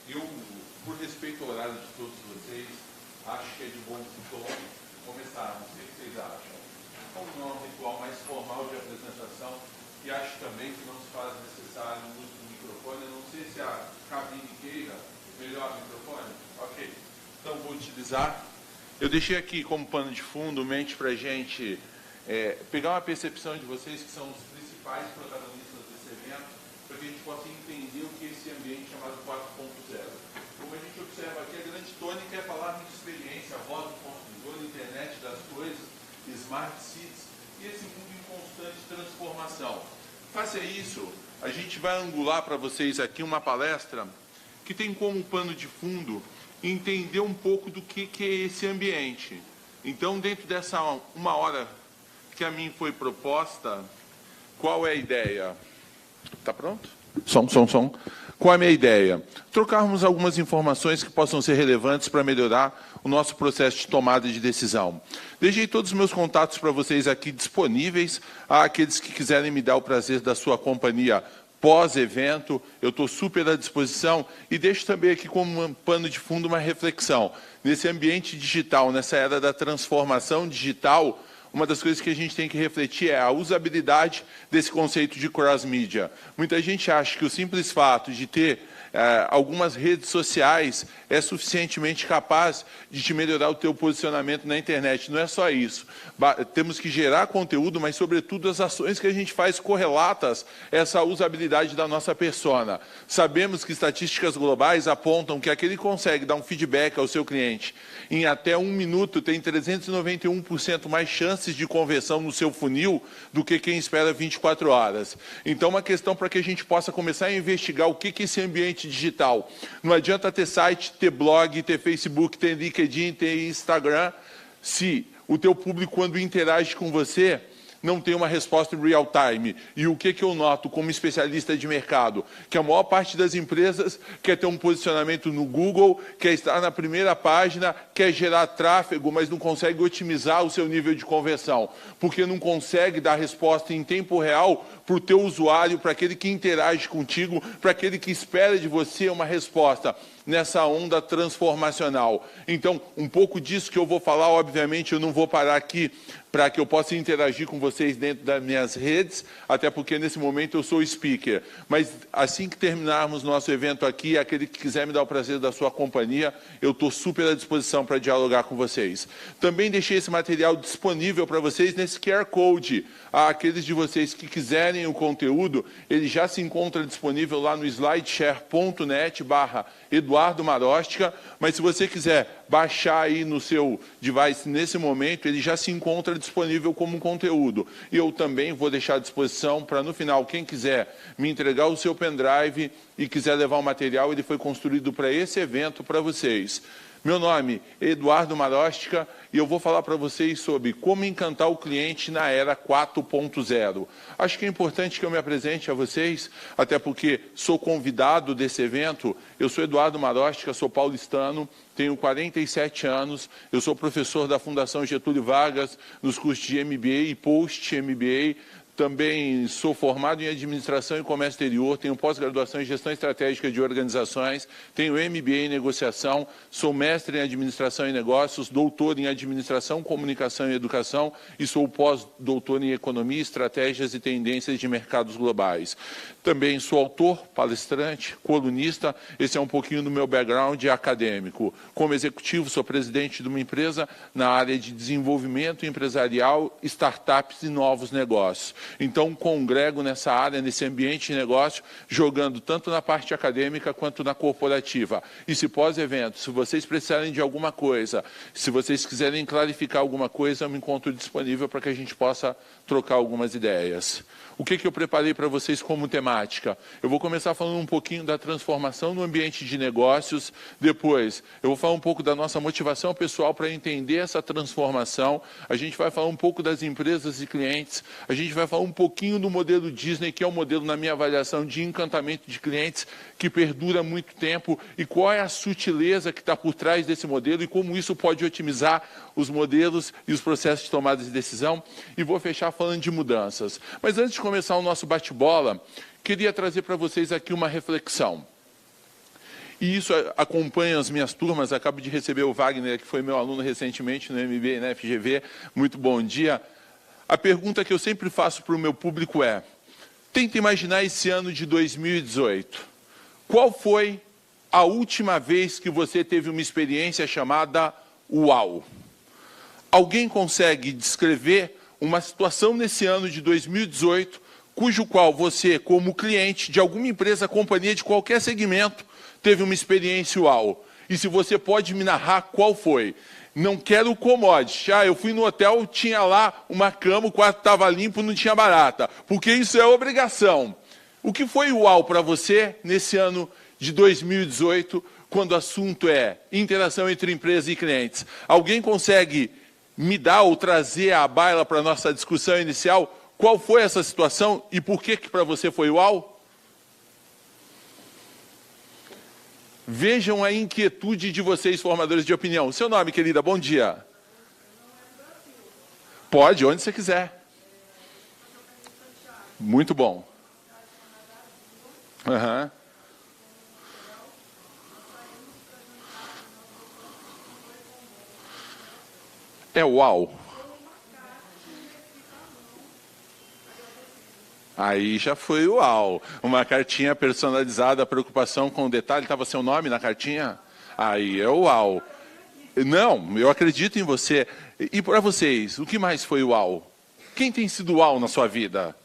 Eu, por respeito ao horário de todos vocês, acho que é de bom tom começarmos. O que vocês acham? Não é um ritual mais formal de apresentação e acho também que não se faz necessário o uso do microfone. Eu não sei se a cabine queira melhor microfone. Ok. Então vou utilizar. Eu deixei aqui como pano de fundo, mente para a gente pegar uma percepção de vocês que são os principais protagonistas desse evento, para que a gente possa entender o que é esse ambiente chamado 4.0. Como a gente observa aqui, a grande tônica é falar de experiência, a voz do consumidor, internet das coisas, smart cities e esse mundo em constante transformação. Face a isso, a gente vai angular para vocês aqui uma palestra que tem como pano de fundo entender um pouco do que é esse ambiente. Então, dentro dessa uma hora que a mim foi proposta, qual é a ideia? Está pronto? Som. Qual é a minha ideia? Trocarmos algumas informações que possam ser relevantes para melhorar o nosso processo de tomada de decisão. Deixei todos os meus contatos para vocês aqui disponíveis, a aqueles que quiserem me dar o prazer da sua companhia pós-evento, eu estou super à disposição e deixo também aqui como um pano de fundo uma reflexão. Nesse ambiente digital, nessa era da transformação digital, uma das coisas que a gente tem que refletir é a usabilidade desse conceito de cross-mídia. Muita gente acha que o simples fato de ter algumas redes sociais é suficientemente capaz de te melhorar o teu posicionamento na internet. Não é só isso. Temos que gerar conteúdo, mas, sobretudo, as ações que a gente faz correlatas a essa usabilidade da nossa persona. Sabemos que estatísticas globais apontam que aquele que consegue dar um feedback ao seu cliente em até 1 minuto tem 391% mais chances de conversão no seu funil do que quem espera 24 horas. Então, uma questão para que a gente possa começar a investigar o que é esse ambiente digital. Não adianta ter site, ter blog, ter Facebook, ter LinkedIn, ter Instagram, se o teu público, quando interage com você, não tem uma resposta em real time. E o que eu noto como especialista de mercado? Que a maior parte das empresas quer ter um posicionamento no Google, quer estar na primeira página, quer gerar tráfego, mas não consegue otimizar o seu nível de conversão, porque não consegue dar resposta em tempo real para o teu usuário, para aquele que interage contigo, para aquele que espera de você uma resposta nessa onda transformacional. Então, um pouco disso que eu vou falar, obviamente, eu não vou parar aqui para que eu possa interagir com vocês dentro das minhas redes, até porque nesse momento eu sou speaker. Mas assim que terminarmos nosso evento aqui, aquele que quiser me dar o prazer da sua companhia, eu estou super à disposição para dialogar com vocês. Também deixei esse material disponível para vocês nesse QR Code. Aqueles de vocês que quiserem o conteúdo, ele já se encontra disponível lá no slideshare.net/Eduardo Marostica, mas se você quiser baixar aí no seu device nesse momento, ele já se encontra disponível como conteúdo. E eu também vou deixar à disposição para, no final, quem quiser me entregar o seu pendrive e quiser levar o material, ele foi construído para esse evento, para vocês. Meu nome é Eduardo Marostica e eu vou falar para vocês sobre como encantar o cliente na era 4.0. Acho que é importante que eu me apresente a vocês, até porque sou convidado desse evento. Eu sou Eduardo Marostica, sou paulistano, tenho 47 anos, eu sou professor da Fundação Getúlio Vargas nos cursos de MBA e Post-MBA. Também sou formado em Administração e Comércio Exterior, tenho pós-graduação em Gestão Estratégica de Organizações, tenho MBA em Negociação, sou mestre em Administração e Negócios, doutor em Administração, Comunicação e Educação e sou pós-doutor em Economia, Estratégias e Tendências de Mercados Globais. Também sou autor, palestrante, colunista, esse é um pouquinho do meu background acadêmico. Como executivo, sou presidente de uma empresa na área de desenvolvimento empresarial, startups e novos negócios. Então, congrego nessa área, nesse ambiente de negócio, jogando tanto na parte acadêmica quanto na corporativa. E se pós-evento, se vocês precisarem de alguma coisa, se vocês quiserem clarificar alguma coisa, eu me encontro disponível para que a gente possa trocar algumas ideias. O que eu preparei para vocês como temática? Eu vou começar falando um pouquinho da transformação no ambiente de negócios. Depois, eu vou falar um pouco da nossa motivação pessoal para entender essa transformação. A gente vai falar um pouco das empresas e clientes. A gente vai falar um pouquinho do modelo Disney, que é um modelo, na minha avaliação, de encantamento de clientes, que perdura muito tempo. E qual é a sutileza que está por trás desse modelo e como isso pode otimizar os modelos e os processos de tomada de decisão. E vou fechar falando de mudanças. Mas antes de começar o nosso bate-bola, queria trazer para vocês aqui uma reflexão. e isso acompanha as minhas turmas. Acabo de receber o Wagner, que foi meu aluno recentemente no MBA e na FGV. Muito bom dia. A pergunta que eu sempre faço para o meu público é: tenta imaginar esse ano de 2018. Qual foi a última vez que você teve uma experiência chamada UAU? Alguém consegue descrever uma situação nesse ano de 2018, cujo qual você, como cliente de alguma empresa, companhia de qualquer segmento, teve uma experiência UAU? E se você pode me narrar qual foi? Não quero commodity. Eu fui no hotel, tinha lá uma cama, o quarto estava limpo, não tinha barata. Porque isso é obrigação. O que foi UAU para você nesse ano de 2018, quando o assunto é interação entre empresa e clientes? Alguém consegue me dar ou trazer à baila para a nossa discussão inicial qual foi essa situação e por que para você foi UAU? Vejam a inquietude de vocês, formadores de opinião. Seu nome, querida, bom dia. Pode, onde você quiser. Muito bom. Uhum. É UAU. Aí já foi UAU. Uma cartinha personalizada, preocupação com o detalhe. Estava seu nome na cartinha? Aí é UAU. Não, eu acredito em você. E para vocês, o que mais foi UAU? Quem tem sido UAU na sua vida?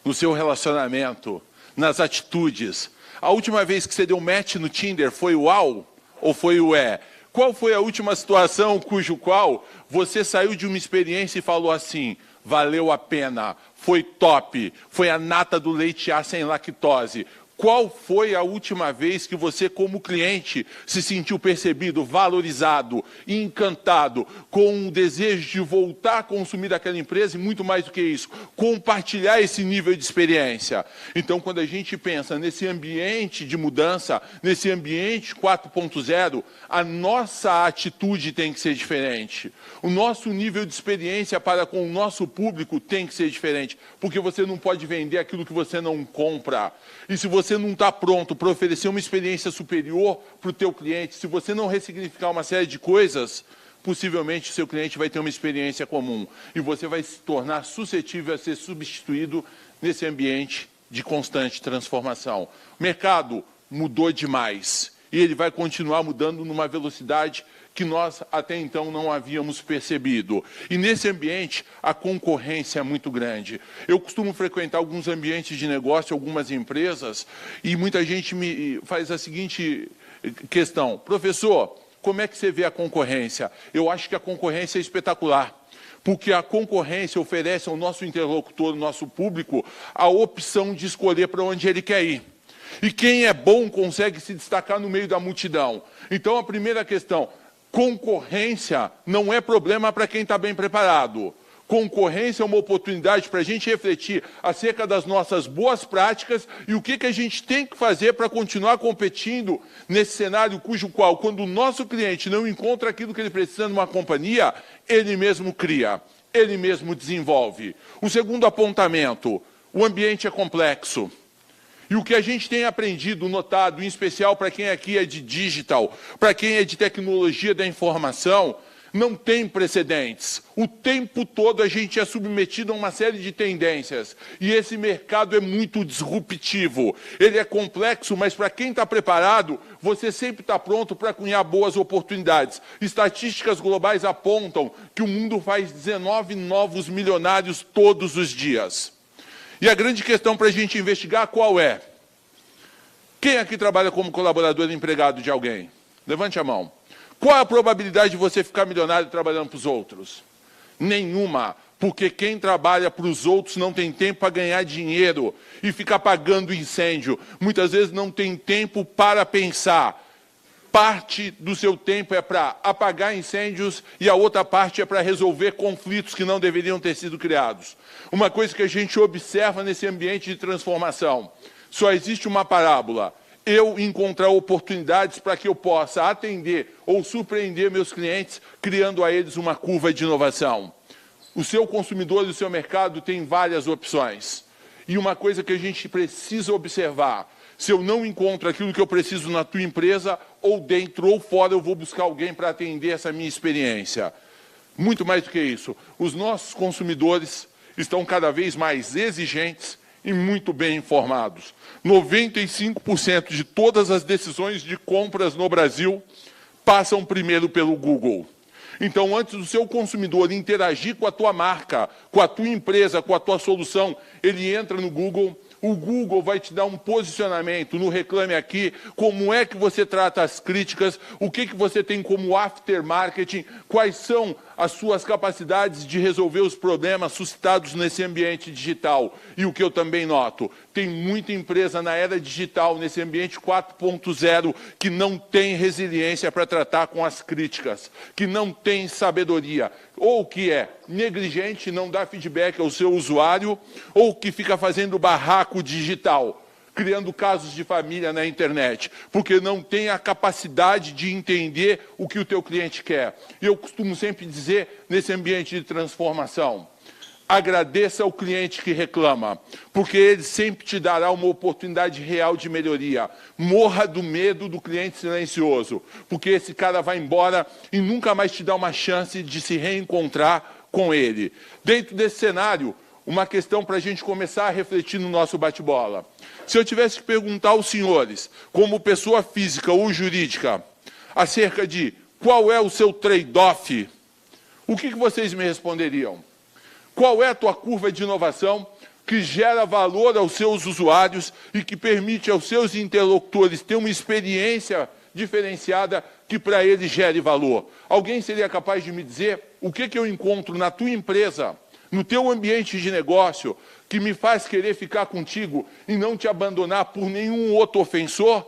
No seu relacionamento? Nas atitudes? A última vez que você deu match no Tinder foi UAU? Ou foi ué? Qual foi a última situação cujo qual você saiu de uma experiência e falou assim: valeu a pena, foi top, foi a nata do leite A sem lactose? Qual foi a última vez que você, como cliente, se sentiu percebido, valorizado, encantado, com o desejo de voltar a consumir daquela empresa e, muito mais do que isso, compartilhar esse nível de experiência? Então, quando a gente pensa nesse ambiente de mudança, nesse ambiente 4.0, a nossa atitude tem que ser diferente. O nosso nível de experiência para com o nosso público tem que ser diferente, porque você não pode vender aquilo que você não compra. E se você não está pronto para oferecer uma experiência superior para o teu cliente, se você não ressignificar uma série de coisas, possivelmente o seu cliente vai ter uma experiência comum. E você vai se tornar suscetível a ser substituído nesse ambiente de constante transformação. O mercado mudou demais. E ele vai continuar mudando numa velocidade que nós até então não havíamos percebido. E nesse ambiente, a concorrência é muito grande. Eu costumo frequentar alguns ambientes de negócio, algumas empresas, e muita gente me faz a seguinte questão: professor, como é que você vê a concorrência? Eu acho que a concorrência é espetacular, porque a concorrência oferece ao nosso interlocutor, ao nosso público, a opção de escolher para onde ele quer ir. E quem é bom consegue se destacar no meio da multidão. Então, a primeira questão: concorrência não é problema para quem está bem preparado. Concorrência é uma oportunidade para a gente refletir acerca das nossas boas práticas e o que a gente tem que fazer para continuar competindo nesse cenário cujo qual, quando o nosso cliente não encontra aquilo que ele precisa numa companhia, ele mesmo cria, ele mesmo desenvolve. O segundo apontamento: o ambiente é complexo. E o que a gente tem aprendido, notado, em especial para quem aqui é de digital, para quem é de tecnologia da informação, não tem precedentes. O tempo todo a gente é submetido a uma série de tendências. E esse mercado é muito disruptivo. Ele é complexo, mas para quem está preparado, você sempre está pronto para cunhar boas oportunidades. Estatísticas globais apontam que o mundo faz 19 novos milionários todos os dias. E a grande questão para a gente investigar qual é? Quem aqui trabalha como colaborador empregado de alguém? Levante a mão. Qual a probabilidade de você ficar milionário trabalhando para os outros? Nenhuma, porque quem trabalha para os outros não tem tempo para ganhar dinheiro e ficar apagando incêndio. Muitas vezes não tem tempo para pensar. Parte do seu tempo é para apagar incêndios e a outra parte é para resolver conflitos que não deveriam ter sido criados. Uma coisa que a gente observa nesse ambiente de transformação: só existe uma parábola: eu encontrar oportunidades para que eu possa atender ou surpreender meus clientes, criando a eles uma curva de inovação. O seu consumidor e o seu mercado têm várias opções. E uma coisa que a gente precisa observar: Se eu não encontro aquilo que eu preciso na tua empresa, ou dentro ou fora, eu vou buscar alguém para atender essa minha experiência. Muito mais do que isso, os nossos consumidores estão cada vez mais exigentes e muito bem informados. 95% de todas as decisões de compras no Brasil passam primeiro pelo Google. Então, antes do seu consumidor interagir com a tua marca, com a tua empresa, com a tua solução, ele entra no Google. O Google vai te dar um posicionamento no Reclame Aqui, como é que você trata as críticas, o que você tem como aftermarketing, quais são as suas capacidades de resolver os problemas suscitados nesse ambiente digital. E o que eu também noto, tem muita empresa na era digital, nesse ambiente 4.0, que não tem resiliência para tratar com as críticas, que não tem sabedoria, ou que é negligente, não dá feedback ao seu usuário, ou que fica fazendo barraco digital, criando casos de família na internet, porque não tem a capacidade de entender o que o teu cliente quer. E eu costumo sempre dizer, nesse ambiente de transformação, agradeça ao cliente que reclama, porque ele sempre te dará uma oportunidade real de melhoria. Morra do medo do cliente silencioso, porque esse cara vai embora e nunca mais te dá uma chance de se reencontrar com ele. Dentro desse cenário, uma questão para a gente começar a refletir no nosso bate-bola. Se eu tivesse que perguntar aos senhores, como pessoa física ou jurídica, acerca de qual é o seu trade-off, o que vocês me responderiam? Qual é a tua curva de inovação que gera valor aos seus usuários e que permite aos seus interlocutores ter uma experiência diferenciada que para eles gere valor? Alguém seria capaz de me dizer o que eu encontro na tua empresa, no teu ambiente de negócio, que me faz querer ficar contigo e não te abandonar por nenhum outro ofensor?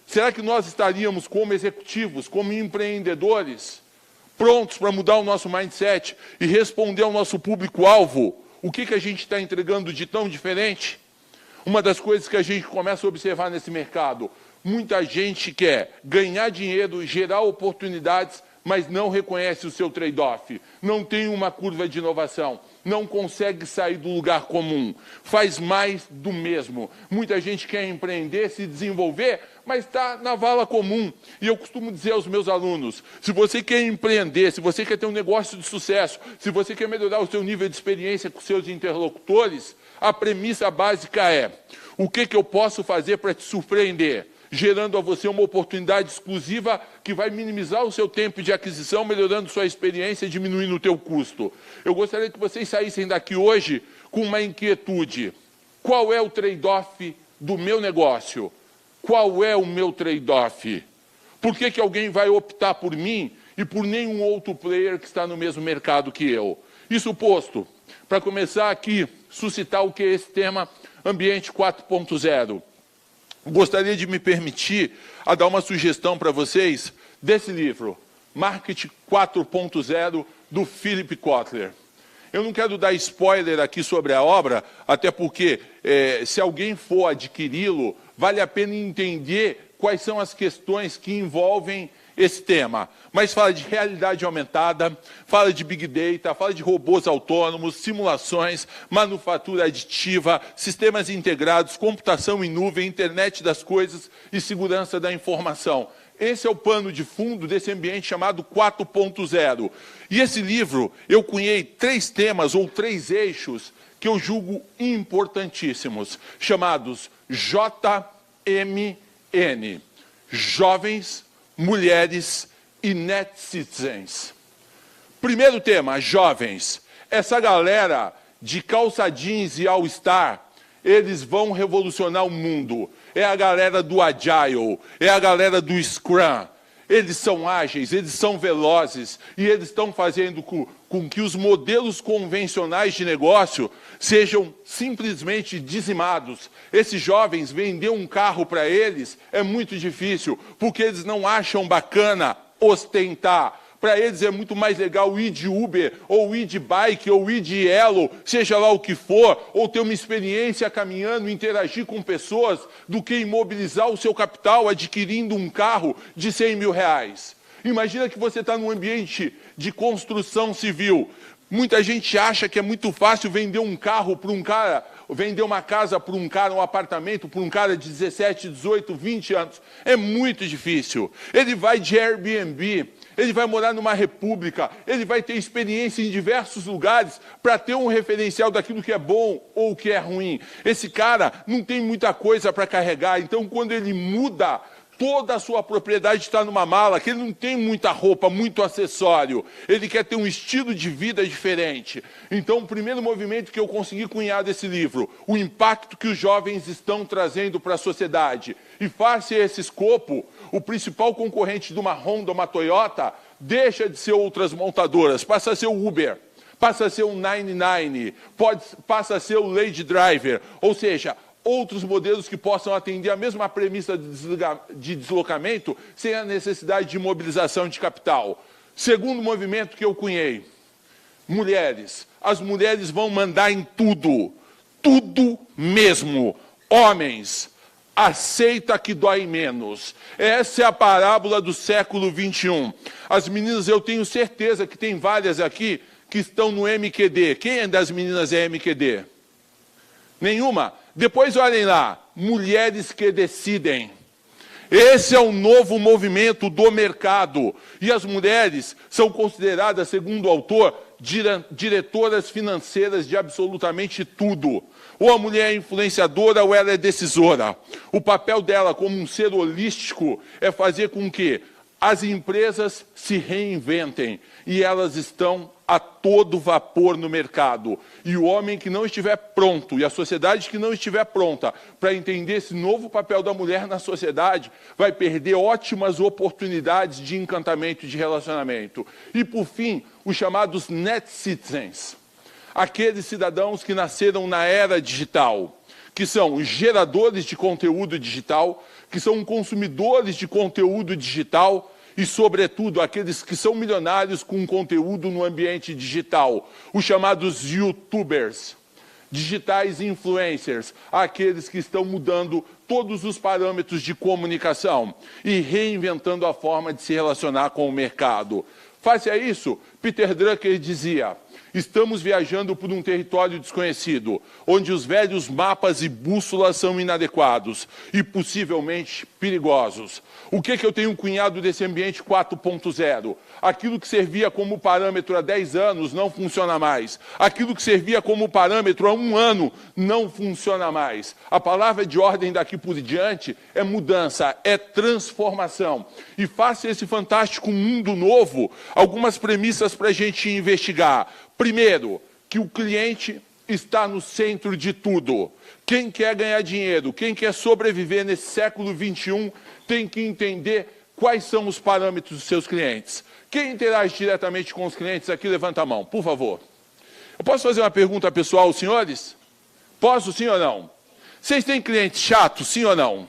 Será que nós estaríamos como executivos, como empreendedores, prontos para mudar o nosso mindset e responder ao nosso público-alvo? O que a gente está entregando de tão diferente? Uma das coisas que a gente começa a observar nesse mercado, muita gente quer ganhar dinheiro, gerar oportunidades, mas não reconhece o seu trade-off, não tem uma curva de inovação, não consegue sair do lugar comum, faz mais do mesmo. Muita gente quer empreender, se desenvolver, mas está na vala comum. E eu costumo dizer aos meus alunos, se você quer empreender, se você quer ter um negócio de sucesso, se você quer melhorar o seu nível de experiência com seus interlocutores, a premissa básica é, o que eu posso fazer para te surpreender? Gerando a você uma oportunidade exclusiva que vai minimizar o seu tempo de aquisição, melhorando sua experiência e diminuindo o teu custo. Eu gostaria que vocês saíssem daqui hoje com uma inquietude. Qual é o trade-off do meu negócio? Qual é o meu trade-off? Por que alguém vai optar por mim e por nenhum outro player que está no mesmo mercado que eu? Isso posto, para começar aqui, suscitar o que é esse tema Ambiente 4.0. Gostaria de me permitir a dar uma sugestão para vocês desse livro, Marketing 4.0, do Philip Kotler. Eu não quero dar spoiler aqui sobre a obra, até porque, se alguém for adquiri-lo, vale a pena entender quais são as questões que envolvem esse tema. Mas fala de realidade aumentada, fala de Big Data, fala de robôs autônomos, simulações, manufatura aditiva, sistemas integrados, computação em nuvem, internet das coisas e segurança da informação. Esse é o pano de fundo desse ambiente chamado 4.0. E esse livro, eu cunhei 3 temas ou 3 eixos que eu julgo importantíssimos, chamados JMN, Jovens, Mulheres e Net Citizens. Primeiro tema, jovens. Essa galera de calça jeans e all-star, eles vão revolucionar o mundo. É a galera do Agile, é a galera do Scrum. Eles são ágeis, eles são velozes e eles estão fazendo com que os modelos convencionais de negócio sejam simplesmente dizimados. Esses jovens, vender um carro para eles é muito difícil, porque eles não acham bacana ostentar. Para eles é muito mais legal ir de Uber, ou ir de bike, ou ir de Elo, seja lá o que for, ou ter uma experiência caminhando, interagir com pessoas, do que imobilizar o seu capital adquirindo um carro de 100 mil reais. Imagina que você está num ambiente de construção civil. Muita gente acha que é muito fácil vender um carro para um cara vender uma casa para um cara, um apartamento para um cara de 17, 18, 20 anos. É muito difícil. Ele vai de Airbnb, ele vai morar numa república, ele vai ter experiência em diversos lugares para ter um referencial daquilo que é bom ou que é ruim. Esse cara não tem muita coisa para carregar, então quando ele muda, toda a sua propriedade está numa mala, que ele não tem muita roupa, muito acessório. Ele quer ter um estilo de vida diferente. Então, o primeiro movimento que eu consegui cunhar desse livro, o impacto que os jovens estão trazendo para a sociedade. E face a esse escopo, o principal concorrente de uma Honda, uma Toyota, deixa de ser outras montadoras, passa a ser o Uber, passa a ser o 99, passa a ser o Lady Driver, ou seja, outros modelos que possam atender a mesma premissa de deslocamento sem a necessidade de mobilização de capital. Segundo movimento que eu cunhei, mulheres. As mulheres vão mandar em tudo, tudo mesmo. Homens, aceita que dói menos. Essa é a parábola do século XXI. As meninas, eu tenho certeza que tem várias aqui que estão no MQD. Quem das meninas é MQD? Nenhuma? Depois olhem lá, mulheres que decidem. Esse é o novo movimento do mercado. E as mulheres são consideradas, segundo o autor, diretoras financeiras de absolutamente tudo. Ou a mulher é influenciadora ou ela é decisora. O papel dela como um ser holístico é fazer com que as empresas se reinventem. E elas estão a todo vapor no mercado. E o homem que não estiver pronto, e a sociedade que não estiver pronta para entender esse novo papel da mulher na sociedade, vai perder ótimas oportunidades de encantamento e de relacionamento. E, por fim, os chamados net citizens. Aqueles cidadãos que nasceram na era digital, que são geradores de conteúdo digital, que são consumidores de conteúdo digital, e, sobretudo, aqueles que são milionários com conteúdo no ambiente digital, os chamados youtubers, digitais influencers, aqueles que estão mudando todos os parâmetros de comunicação e reinventando a forma de se relacionar com o mercado. Face a isso, Peter Drucker dizia: estamos viajando por um território desconhecido, onde os velhos mapas e bússolas são inadequados e possivelmente perigosos. O que eu tenho cunhado desse ambiente 4.0? Aquilo que servia como parâmetro há 10 anos não funciona mais. Aquilo que servia como parâmetro há 1 ano não funciona mais. A palavra de ordem daqui por diante é mudança, é transformação. E face a esse fantástico mundo novo, algumas premissas para a gente investigar. Primeiro, que o cliente está no centro de tudo. Quem quer ganhar dinheiro, quem quer sobreviver nesse século XXI, tem que entender quais são os parâmetros dos seus clientes. Quem interage diretamente com os clientes aqui, levanta a mão, por favor. Eu posso fazer uma pergunta pessoal, senhores? Posso, sim ou não? Vocês têm clientes chatos, sim ou não?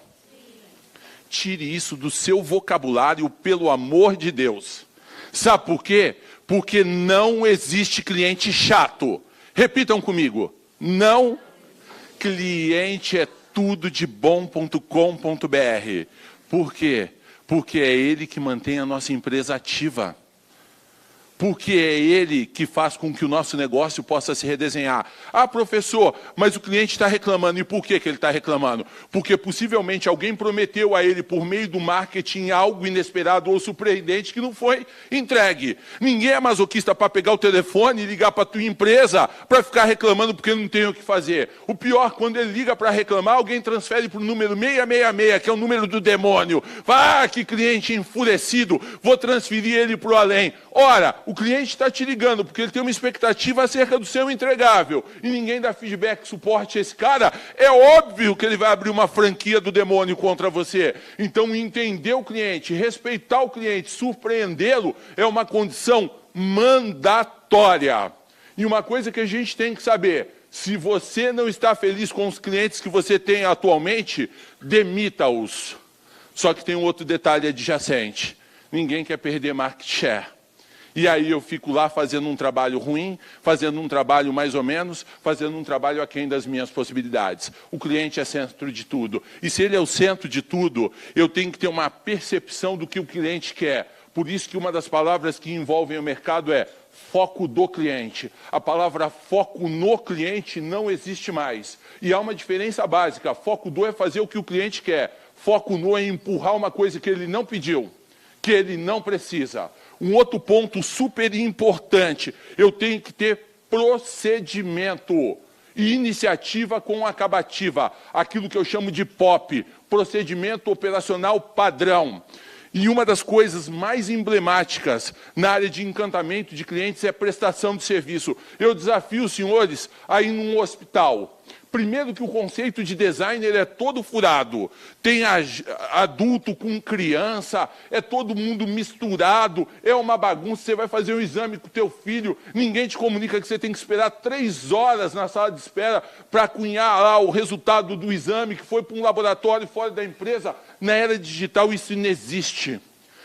Tire isso do seu vocabulário, pelo amor de Deus. Sabe por quê? Porque não existe cliente chato. Repitam comigo. Não. Cliente é tudo de bom.com.br. Por quê? Porque é ele que mantém a nossa empresa ativa. Porque é ele que faz com que o nosso negócio possa se redesenhar. Ah, professor, mas o cliente está reclamando. E por que ele está reclamando? Porque possivelmente alguém prometeu a ele, por meio do marketing, algo inesperado ou surpreendente que não foi entregue. Ninguém é masoquista para pegar o telefone e ligar para a tua empresa para ficar reclamando porque não tem o que fazer. O pior, quando ele liga para reclamar, alguém transfere para o número 666, que é o número do demônio. Ah, que cliente enfurecido, vou transferir ele para o além. Ora, o cliente está te ligando porque ele tem uma expectativa acerca do seu entregável e ninguém dá feedback, suporte a esse cara, é óbvio que ele vai abrir uma franquia do demônio contra você. Então, entender o cliente, respeitar o cliente, surpreendê-lo é uma condição mandatória. E uma coisa que a gente tem que saber: se você não está feliz com os clientes que você tem atualmente, demita-os. Só que tem um outro detalhe adjacente: ninguém quer perder market share. E aí eu fico lá fazendo um trabalho ruim, fazendo um trabalho mais ou menos, fazendo um trabalho aquém das minhas possibilidades. O cliente é centro de tudo. E se ele é o centro de tudo, eu tenho que ter uma percepção do que o cliente quer. Por isso que uma das palavras que envolvem o mercado é foco do cliente. A palavra foco no cliente não existe mais. E há uma diferença básica. Foco do é fazer o que o cliente quer. Foco no é empurrar uma coisa que ele não pediu, que ele não precisa. Um outro ponto super importante, eu tenho que ter procedimento e iniciativa com acabativa, aquilo que eu chamo de POP, procedimento operacional padrão. E uma das coisas mais emblemáticas na área de encantamento de clientes é a prestação de serviço. Eu desafio os senhores a ir num hospital. Primeiro que o conceito de designer é todo furado. Tem adulto com criança, é todo mundo misturado, é uma bagunça. Você vai fazer um exame com o teu filho, ninguém te comunica que você tem que esperar 3 horas na sala de espera para cunhar lá o resultado do exame que foi para um laboratório fora da empresa. Na era digital isso não existe.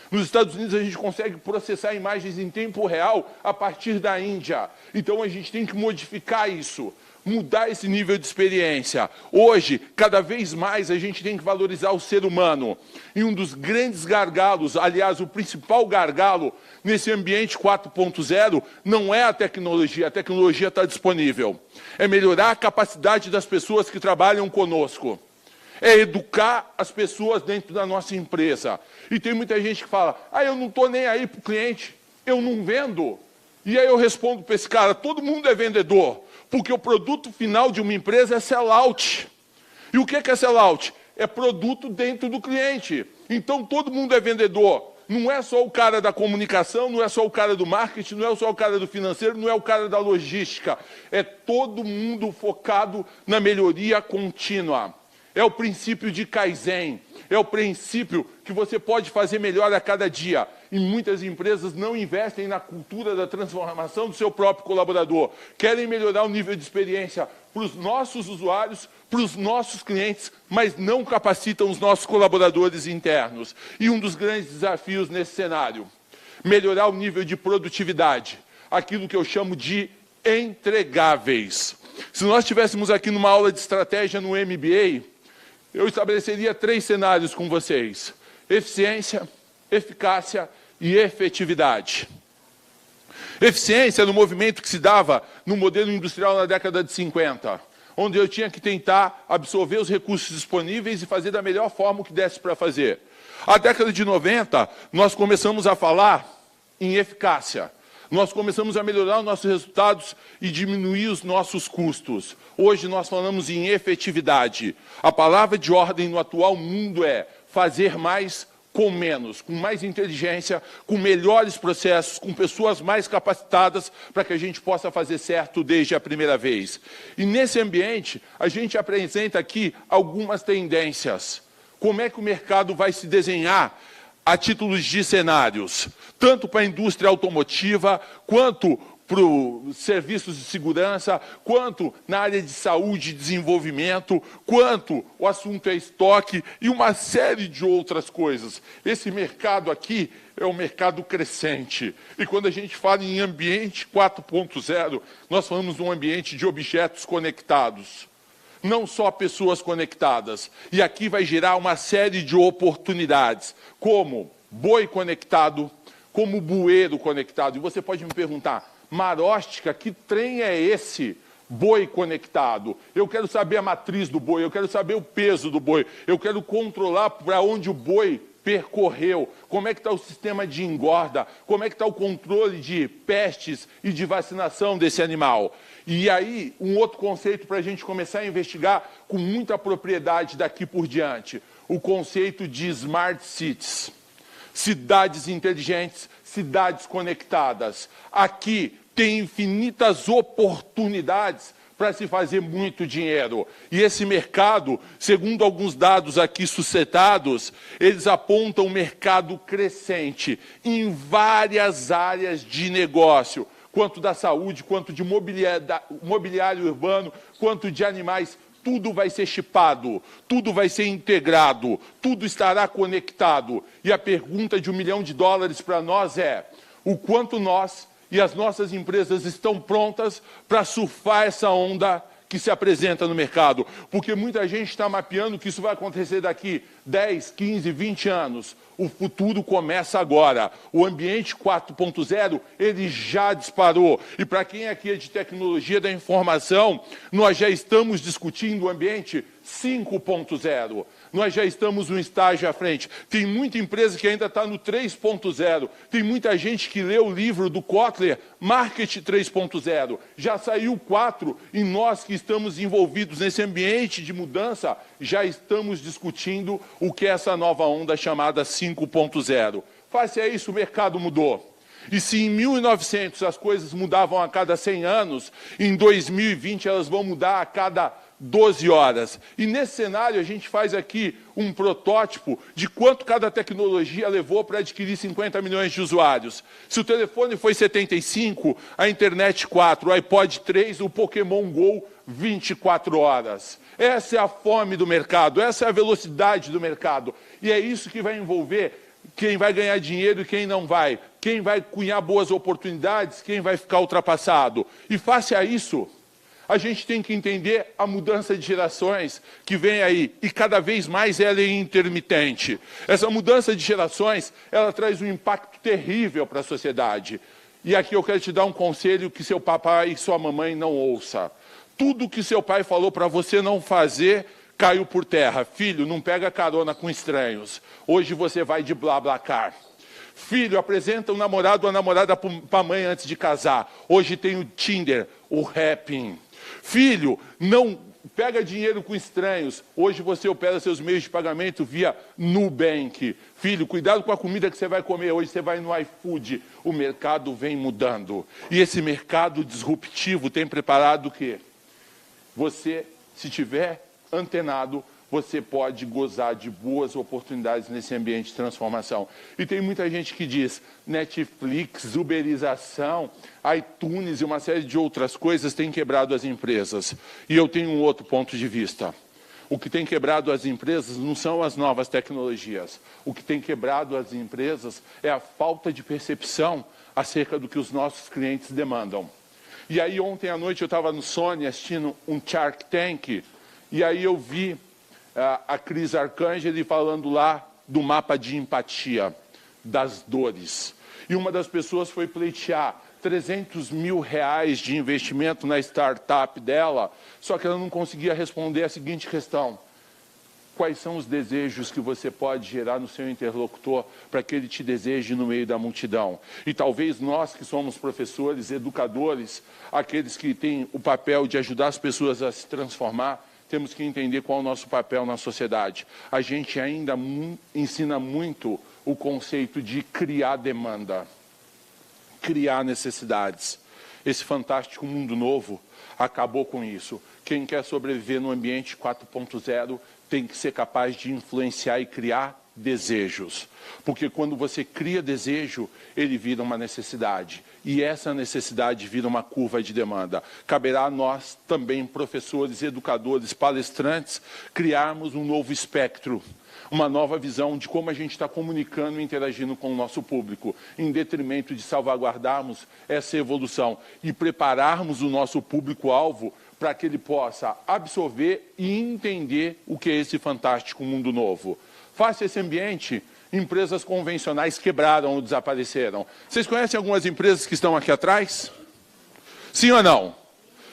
Nos Estados Unidos a gente consegue processar imagens em tempo real a partir da Índia. Então a gente tem que modificar isso. Mudar esse nível de experiência. Hoje, cada vez mais, a gente tem que valorizar o ser humano. E um dos grandes gargalos, aliás, o principal gargalo nesse ambiente 4.0 não é a tecnologia está disponível. É melhorar a capacidade das pessoas que trabalham conosco. É educar as pessoas dentro da nossa empresa. E tem muita gente que fala, eu não estou nem aí para o cliente, eu não vendo. E aí eu respondo para esse cara, todo mundo é vendedor. Porque o produto final de uma empresa é sell-out. E o que é sell-out? É produto dentro do cliente. Então, todo mundo é vendedor. Não é só o cara da comunicação, não é só o cara do marketing, não é só o cara do financeiro, não é o cara da logística. É todo mundo focado na melhoria contínua. É o princípio de Kaizen. É o princípio que você pode fazer melhor a cada dia. E muitas empresas não investem na cultura da transformação do seu próprio colaborador. Querem melhorar o nível de experiência para os nossos usuários, para os nossos clientes, mas não capacitam os nossos colaboradores internos. E um dos grandes desafios nesse cenário, melhorar o nível de produtividade. Aquilo que eu chamo de entregáveis. Se nós estivéssemos aqui numa aula de estratégia no MBA, eu estabeleceria 3 cenários com vocês. Eficiência, eficácia e efetividade. Eficiência era um movimento que se dava no modelo industrial na década de 50, onde eu tinha que tentar absorver os recursos disponíveis e fazer da melhor forma o que desse para fazer. A década de 90, nós começamos a falar em eficácia. Nós começamos a melhorar os nossos resultados e diminuir os nossos custos. Hoje nós falamos em efetividade. A palavra de ordem no atual mundo é fazer mais com menos, com mais inteligência, com melhores processos, com pessoas mais capacitadas para que a gente possa fazer certo desde a primeira vez. E nesse ambiente, a gente apresenta aqui algumas tendências. Como é que o mercado vai se desenhar a títulos de cenários, tanto para a indústria automotiva, quanto para os serviços de segurança, quanto na área de saúde e desenvolvimento, quanto o assunto é estoque e uma série de outras coisas. Esse mercado aqui é um mercado crescente. E quando a gente fala em ambiente 4.0, nós falamos de um ambiente de objetos conectados. Não só pessoas conectadas. E aqui vai gerar uma série de oportunidades, como boi conectado, como bueiro conectado. E você pode me perguntar, Maróstica, que trem é esse? Boi conectado. Eu quero saber a matriz do boi, eu quero saber o peso do boi, eu quero controlar para onde o boi percorreu, como é que está o sistema de engorda, como é que está o controle de pestes e de vacinação desse animal. E aí, um outro conceito para a gente começar a investigar com muita propriedade daqui por diante, o conceito de Smart Cities. Cidades inteligentes, cidades conectadas. Aqui tem infinitas oportunidades para se fazer muito dinheiro. E esse mercado, segundo alguns dados aqui suscitados, eles apontam um mercado crescente em várias áreas de negócio, quanto da saúde, quanto de mobiliário urbano, quanto de animais. Tudo vai ser chipado, tudo vai ser integrado, tudo estará conectado. E a pergunta de $1 milhão para nós é, o quanto nós e as nossas empresas estão prontas para surfar essa onda que se apresenta no mercado, porque muita gente está mapeando que isso vai acontecer daqui 10, 15, 20 anos. O futuro começa agora. O ambiente 4.0, ele já disparou. E para quem aqui é de tecnologia da informação, nós já estamos discutindo o ambiente 5.0. Nós já estamos um estágio à frente. Tem muita empresa que ainda está no 3.0. Tem muita gente que lê o livro do Kotler, Marketing 3.0. Já saiu o 4 e nós que estamos envolvidos nesse ambiente de mudança, já estamos discutindo o que é essa nova onda chamada 5.0. Face a isso, o mercado mudou. E se em 1900 as coisas mudavam a cada 100 anos, em 2020 elas vão mudar a cada 12 horas. E nesse cenário a gente faz aqui um protótipo de quanto cada tecnologia levou para adquirir 50 milhões de usuários. Se o telefone foi 75, a internet 4, o iPod 3, o Pokémon GO 24 horas. Essa é a fome do mercado, essa é a velocidade do mercado. E é isso que vai envolver quem vai ganhar dinheiro e quem não vai. Quem vai cunhar boas oportunidades, quem vai ficar ultrapassado. E face a isso, a gente tem que entender a mudança de gerações que vem aí, e cada vez mais ela é intermitente. Essa mudança de gerações, ela traz um impacto terrível para a sociedade. E aqui eu quero te dar um conselho que seu papai e sua mamãe não ouçam. Tudo que seu pai falou para você não fazer, caiu por terra. Filho, não pega carona com estranhos. Hoje você vai de BlaBlaCar. Filho, apresenta um namorado ou a namorada para a mãe antes de casar. Hoje tem o Tinder, o Happn. Filho, não pega dinheiro com estranhos. Hoje você opera seus meios de pagamento via Nubank. Filho, cuidado com a comida que você vai comer. Hoje você vai no iFood. O mercado vem mudando. E esse mercado disruptivo tem preparado o quê? Você, se tiver antenado, você pode gozar de boas oportunidades nesse ambiente de transformação. E tem muita gente que diz, Netflix, uberização, iTunes e uma série de outras coisas têm quebrado as empresas. E eu tenho um outro ponto de vista. O que tem quebrado as empresas não são as novas tecnologias. O que tem quebrado as empresas é a falta de percepção acerca do que os nossos clientes demandam. E aí ontem à noite eu estava no Sony assistindo um Shark Tank, e aí eu vi a Cris Arcangeli falando lá do mapa de empatia, das dores. E uma das pessoas foi pleitear 300 mil reais de investimento na startup dela, só que ela não conseguia responder a seguinte questão: quais são os desejos que você pode gerar no seu interlocutor para que ele te deseje no meio da multidão? E talvez nós que somos professores, educadores, aqueles que têm o papel de ajudar as pessoas a se transformar, temos que entender qual é o nosso papel na sociedade. A gente ainda ensina muito o conceito de criar demanda, criar necessidades. Esse fantástico mundo novo acabou com isso. Quem quer sobreviver no ambiente 4.0 tem que ser capaz de influenciar e criar desejos. Porque quando você cria desejo, ele vira uma necessidade. E essa necessidade vira uma curva de demanda. Caberá a nós também, professores, educadores, palestrantes, criarmos um novo espectro, uma nova visão de como a gente está comunicando e interagindo com o nosso público, em detrimento de salvaguardarmos essa evolução e prepararmos o nosso público-alvo para que ele possa absorver e entender o que é esse fantástico mundo novo. Face a esse ambiente, empresas convencionais quebraram ou desapareceram. Vocês conhecem algumas empresas que estão aqui atrás? Sim ou não?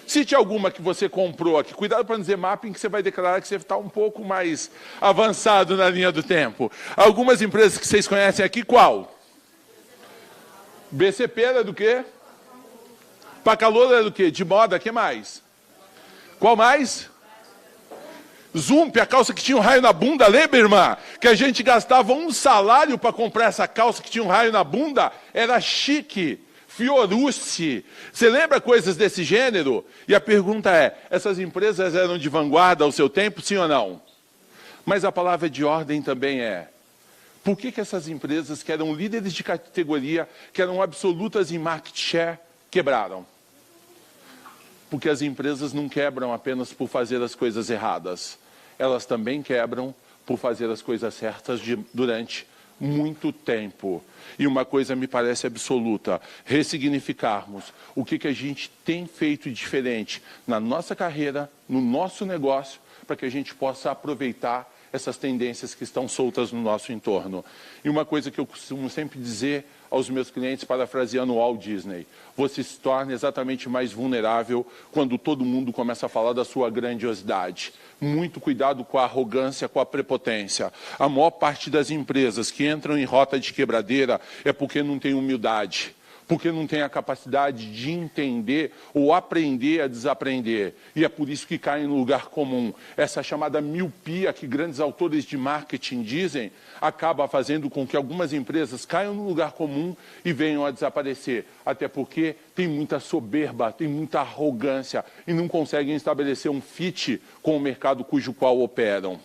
Cite alguma que você comprou aqui. Cuidado para não dizer mapping, que você vai declarar que você está um pouco mais avançado na linha do tempo. Algumas empresas que vocês conhecem aqui, qual? BCP era do quê? Pacalolo era do quê? De moda, o que mais? Qual mais? Zump, a calça que tinha um raio na bunda, lembra, irmã? Que a gente gastava um salário para comprar essa calça que tinha um raio na bunda? Era chique. Fiorucci. Você lembra coisas desse gênero? E a pergunta é, essas empresas eram de vanguarda ao seu tempo, sim ou não? Mas a palavra de ordem também é, por que essas empresas que eram líderes de categoria, que eram absolutas em market share, quebraram? Porque as empresas não quebram apenas por fazer as coisas erradas. Elas também quebram por fazer as coisas certas durante muito tempo. E uma coisa me parece absoluta, ressignificarmos o que a gente tem feito diferente na nossa carreira, no nosso negócio, para que a gente possa aproveitar essas tendências que estão soltas no nosso entorno. E uma coisa que eu costumo sempre dizer aos meus clientes, parafraseando o Walt Disney: você se torna exatamente mais vulnerável quando todo mundo começa a falar da sua grandiosidade. Muito cuidado com a arrogância, com a prepotência. A maior parte das empresas que entram em rota de quebradeira é porque não tem humildade, porque não tem a capacidade de entender ou aprender a desaprender. E é por isso que caem no lugar comum. Essa chamada miopia que grandes autores de marketing dizem, acaba fazendo com que algumas empresas caiam no lugar comum e venham a desaparecer. Até porque tem muita soberba, tem muita arrogância e não conseguem estabelecer um fit com o mercado cujo qual operam.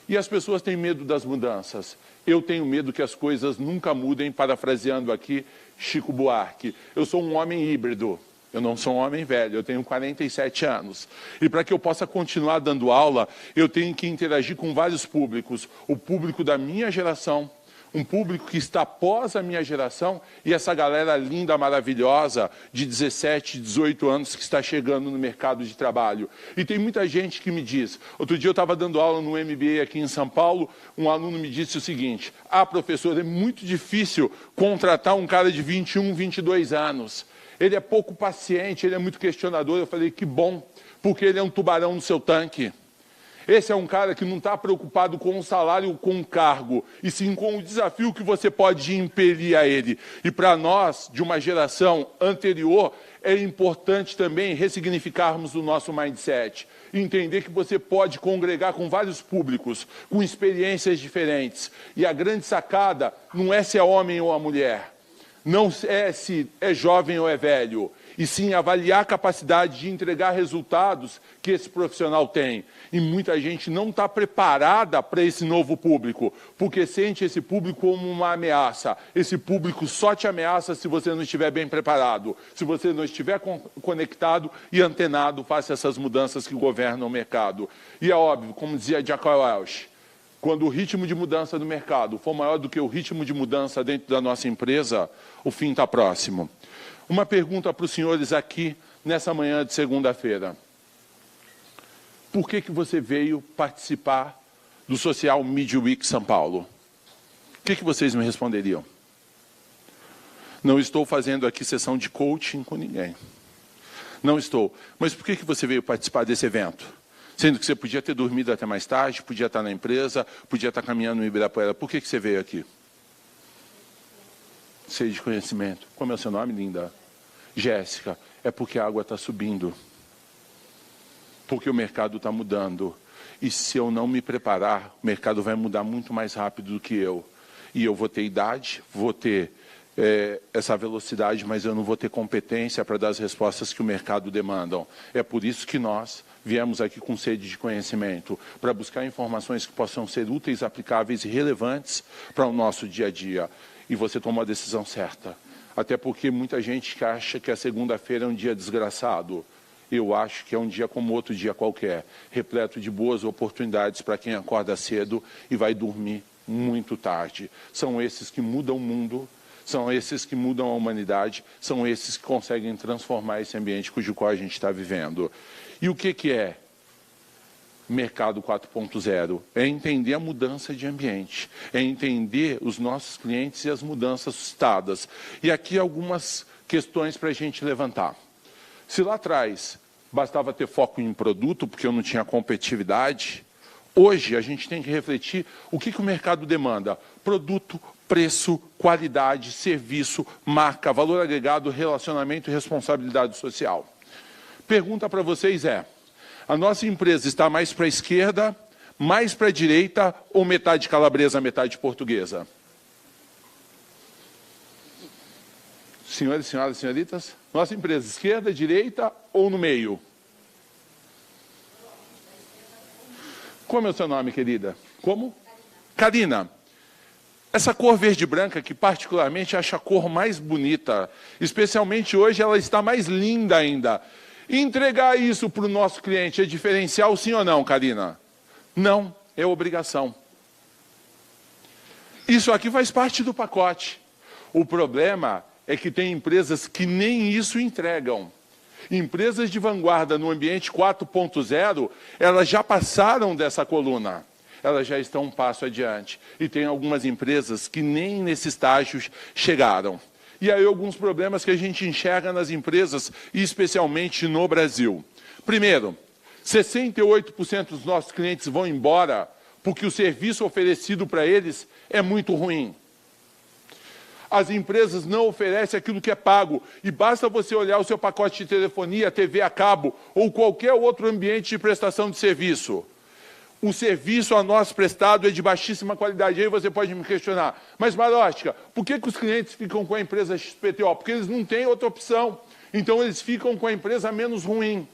E as pessoas têm medo das mudanças. Eu tenho medo que as coisas nunca mudem, parafraseando aqui Chico Buarque. Eu sou um homem híbrido, eu não sou um homem velho, eu tenho 47 anos. E para que eu possa continuar dando aula, eu tenho que interagir com vários públicos. O público da minha geração, um público que está após a minha geração e essa galera linda, maravilhosa, de 17, 18 anos que está chegando no mercado de trabalho. E tem muita gente que me diz, outro dia eu estava dando aula no MBA aqui em São Paulo, um aluno me disse o seguinte: professor, é muito difícil contratar um cara de 21, 22 anos. Ele é pouco paciente, ele é muito questionador. Eu falei, que bom, porque ele é um tubarão no seu tanque. Esse é um cara que não está preocupado com o salário ou com o cargo, e sim com o desafio que você pode impelir a ele. E para nós, de uma geração anterior, é importante também ressignificarmos o nosso mindset. Entender que você pode congregar com vários públicos, com experiências diferentes. E a grande sacada não é se é homem ou a mulher, não é se é jovem ou é velho, e sim avaliar a capacidade de entregar resultados que esse profissional tem. E muita gente não está preparada para esse novo público, porque sente esse público como uma ameaça. Esse público só te ameaça se você não estiver bem preparado, se você não estiver conectado e antenado face a essas mudanças que governam o mercado. E é óbvio, como dizia Jack Welch, quando o ritmo de mudança do mercado for maior do que o ritmo de mudança dentro da nossa empresa, o fim está próximo. Uma pergunta para os senhores aqui, nessa manhã de segunda-feira. Por que você veio participar do Social Media Week São Paulo? O que vocês me responderiam? Não estou fazendo aqui sessão de coaching com ninguém. Não estou. Mas por que você veio participar desse evento? Sendo que você podia ter dormido até mais tarde, podia estar na empresa, podia estar caminhando no Ibirapuera. Por que você veio aqui? Sede de conhecimento. Como é o seu nome, linda? Jéssica. É porque a água está subindo. Porque o mercado está mudando. E se eu não me preparar, o mercado vai mudar muito mais rápido do que eu. E eu vou ter idade, vou ter essa velocidade, mas eu não vou ter competência para dar as respostas que o mercado demanda. É por isso que nós viemos aqui com sede de conhecimento, para buscar informações que possam ser úteis, aplicáveis e relevantes para o nosso dia a dia. E você tomou a decisão certa. Até porque muita gente acha que a segunda-feira é um dia desgraçado. Eu acho que é um dia como outro dia qualquer, repleto de boas oportunidades para quem acorda cedo e vai dormir muito tarde. São esses que mudam o mundo, são esses que mudam a humanidade, são esses que conseguem transformar esse ambiente cujo qual a gente está vivendo. E o que é Mercado 4.0? É entender a mudança de ambiente, é entender os nossos clientes e as mudanças suscitadas. E aqui algumas questões para a gente levantar. Se lá atrás bastava ter foco em produto, porque eu não tinha competitividade, hoje a gente tem que refletir o que o mercado demanda. Produto, preço, qualidade, serviço, marca, valor agregado, relacionamento e responsabilidade social. Pergunta para vocês é: a nossa empresa está mais para a esquerda, mais para a direita ou metade calabresa, metade portuguesa? Senhores, senhoras e senhoritas, nossa empresa, esquerda, direita ou no meio? Como é o seu nome, querida? Como? Karina. Essa cor verde branca, que particularmente acho a cor mais bonita, especialmente hoje ela está mais linda ainda. Entregar isso para o nosso cliente é diferencial, sim ou não, Karina? Não, é obrigação. Isso aqui faz parte do pacote. O problema é que tem empresas que nem isso entregam. Empresas de vanguarda no ambiente 4.0, elas já passaram dessa coluna. Elas já estão um passo adiante. E tem algumas empresas que nem nesse estágio chegaram. E aí alguns problemas que a gente enxerga nas empresas, e especialmente no Brasil. Primeiro, 68% dos nossos clientes vão embora porque o serviço oferecido para eles é muito ruim. As empresas não oferecem aquilo que é pago. E basta você olhar o seu pacote de telefonia, TV a cabo ou qualquer outro ambiente de prestação de serviço. O serviço a nós prestado é de baixíssima qualidade. Aí você pode me questionar, mas Maróstica, por que os clientes ficam com a empresa XPTO? Porque eles não têm outra opção. Então eles ficam com a empresa menos ruim.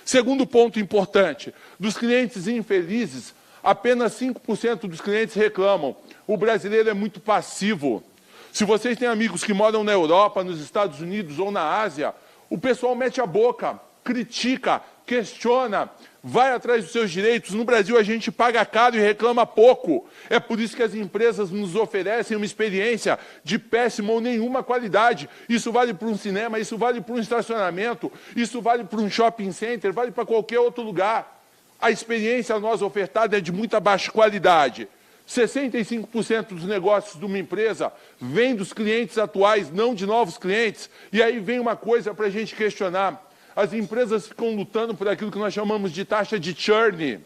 Segundo ponto importante, dos clientes infelizes, apenas 5% dos clientes reclamam. O brasileiro é muito passivo. Se vocês têm amigos que moram na Europa, nos Estados Unidos ou na Ásia, o pessoal mete a boca, critica, questiona, vai atrás dos seus direitos. No Brasil, a gente paga caro e reclama pouco. É por isso que as empresas nos oferecem uma experiência de péssima ou nenhuma qualidade. Isso vale para um cinema, isso vale para um estacionamento, isso vale para um shopping center, vale para qualquer outro lugar. A experiência a nós ofertada é de muita baixa qualidade. 65% dos negócios de uma empresa vem dos clientes atuais, não de novos clientes. E aí vem uma coisa para a gente questionar. As empresas ficam lutando por aquilo que nós chamamos de taxa de churn.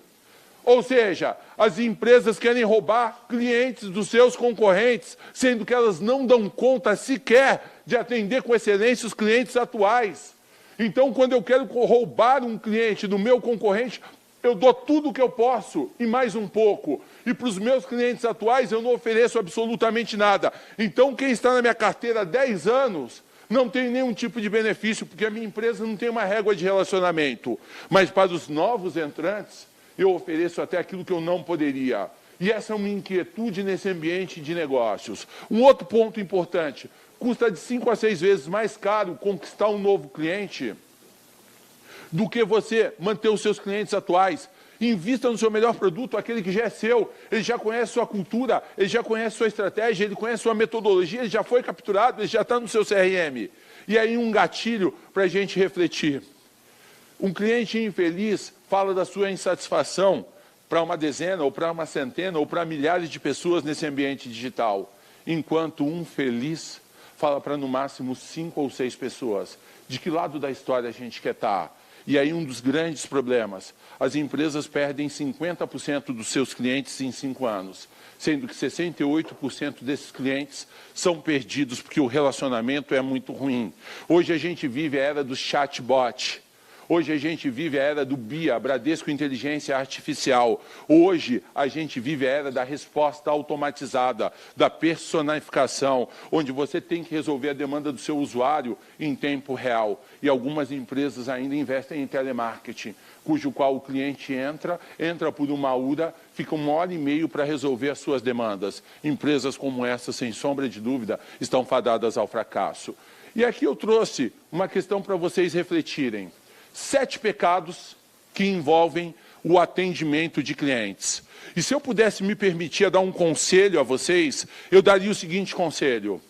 Ou seja, as empresas querem roubar clientes dos seus concorrentes, sendo que elas não dão conta sequer de atender com excelência os clientes atuais. Então, quando eu quero roubar um cliente do meu concorrente, eu dou tudo o que eu posso e mais um pouco. E para os meus clientes atuais eu não ofereço absolutamente nada. Então quem está na minha carteira há 10 anos não tem nenhum tipo de benefício, porque a minha empresa não tem uma régua de relacionamento. Mas para os novos entrantes, eu ofereço até aquilo que eu não poderia. E essa é uma inquietude nesse ambiente de negócios. Um outro ponto importante, custa de 5 a 6 vezes mais caro conquistar um novo cliente do que você manter os seus clientes atuais. Invista no seu melhor produto, aquele que já é seu. Ele já conhece sua cultura, ele já conhece sua estratégia, ele conhece sua metodologia, ele já foi capturado, ele já está no seu CRM. E aí um gatilho para a gente refletir. Um cliente infeliz fala da sua insatisfação para uma dezena, ou para uma centena, ou para milhares de pessoas nesse ambiente digital. Enquanto um feliz fala para no máximo 5 ou 6 pessoas. De que lado da história a gente quer estar? E aí um dos grandes problemas, as empresas perdem 50% dos seus clientes em 5 anos, sendo que 68% desses clientes são perdidos porque o relacionamento é muito ruim. Hoje a gente vive a era do chatbot. Hoje a gente vive a era do BIA, Bradesco Inteligência Artificial. Hoje a gente vive a era da resposta automatizada, da personificação, onde você tem que resolver a demanda do seu usuário em tempo real. E algumas empresas ainda investem em telemarketing, cujo qual o cliente entra por uma hora, fica 1h30 para resolver as suas demandas. Empresas como essa, sem sombra de dúvida, estão fadadas ao fracasso. E aqui eu trouxe uma questão para vocês refletirem. 7 pecados que envolvem o atendimento de clientes. E se eu pudesse me permitir dar um conselho a vocês, eu daria o seguinte conselho.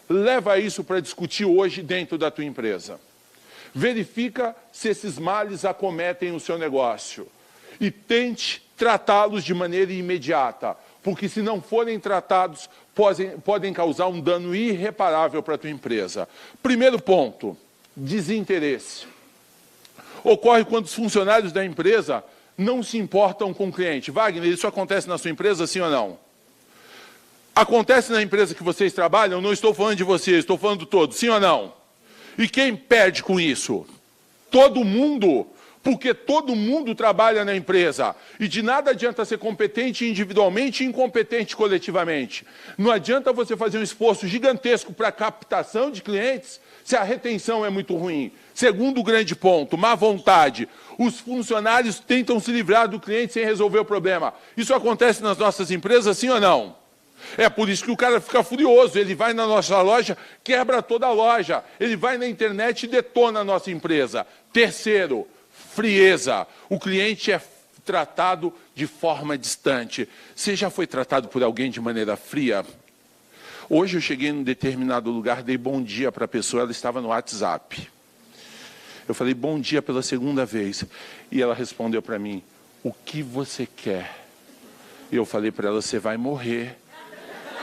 Leva isso para discutir hoje dentro da tua empresa. Verifica se esses males acometem o seu negócio. E tente tratá-los de maneira imediata. Porque se não forem tratados, podem causar um dano irreparável para a tua empresa. Primeiro ponto, desinteresse. Ocorre quando os funcionários da empresa não se importam com o cliente. Wagner, isso acontece na sua empresa, sim ou não? Acontece na empresa que vocês trabalham? Não estou falando de vocês, estou falando de todos, sim ou não? E quem perde com isso? Todo mundo, porque todo mundo trabalha na empresa. E de nada adianta ser competente individualmente e incompetente coletivamente. Não adianta você fazer um esforço gigantesco para a captação de clientes se a retenção é muito ruim. Segundo grande ponto, má vontade. Os funcionários tentam se livrar do cliente sem resolver o problema. Isso acontece nas nossas empresas, sim ou não? É por isso que o cara fica furioso. Ele vai na nossa loja, quebra toda a loja. Ele vai na internet e detona a nossa empresa. Terceiro, frieza. O cliente é tratado de forma distante. Você já foi tratado por alguém de maneira fria? Hoje eu cheguei em um determinado lugar, dei bom dia para a pessoa, ela estava no WhatsApp. Eu falei bom dia pela segunda vez. E ela respondeu para mim, o que você quer? E eu falei para ela, você vai morrer.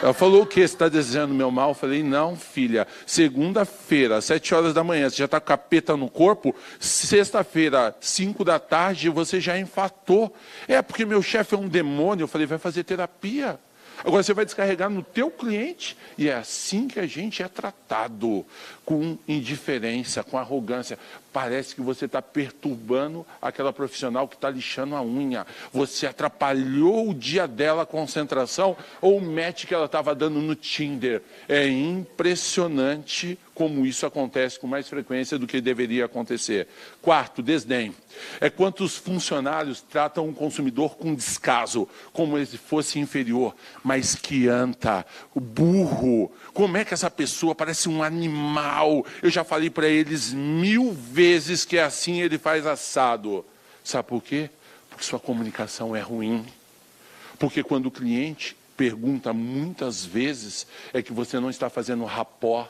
Ela falou, o que? Você está desejando meu mal? Eu falei, não, filha, segunda-feira, às 7 horas da manhã, você já está com capeta no corpo, sexta-feira, 5 da tarde, você já infartou. É, porque meu chefe é um demônio. Eu falei, vai fazer terapia. Agora você vai descarregar no teu cliente. E é assim que a gente é tratado, com indiferença, com arrogância. Parece que você está perturbando aquela profissional que está lixando a unha. Você atrapalhou o dia dela, a concentração, ou o match que ela estava dando no Tinder. É impressionante como isso acontece com mais frequência do que deveria acontecer. Quarto, desdém. É quando os funcionários tratam o consumidor com descaso, como se fosse inferior, mas que anta, burro. Como é que essa pessoa parece um animal? Eu já falei para eles 1000 vezes que é assim, ele faz assado. Sabe por quê? Porque sua comunicação é ruim. Porque quando o cliente pergunta muitas vezes, é que você não está fazendo rapport.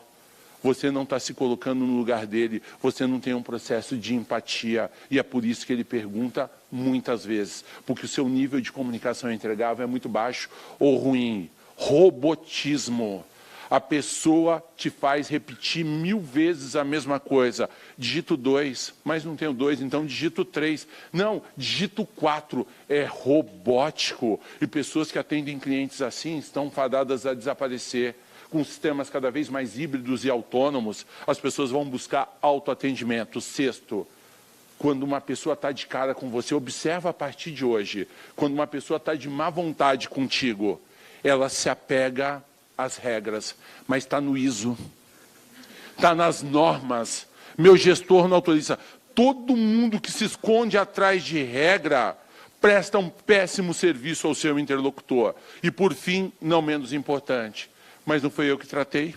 Você não está se colocando no lugar dele, você não tem um processo de empatia. E é por isso que ele pergunta muitas vezes. Porque o seu nível de comunicação entregável é muito baixo ou ruim. Robotismo. A pessoa te faz repetir 1000 vezes a mesma coisa. Digito 2, mas não tenho 2, então digito 3. Não, digito 4. É robótico. E pessoas que atendem clientes assim estão fadadas a desaparecer. Com sistemas cada vez mais híbridos e autônomos, as pessoas vão buscar autoatendimento. Sexto, quando uma pessoa está de cara com você, observa a partir de hoje, quando uma pessoa está de má vontade contigo, ela se apega às regras, mas está no ISO, está nas normas. Meu gestor não autoriza. Todo mundo que se esconde atrás de regra presta um péssimo serviço ao seu interlocutor. E por fim, não menos importante, mas não foi eu que tratei,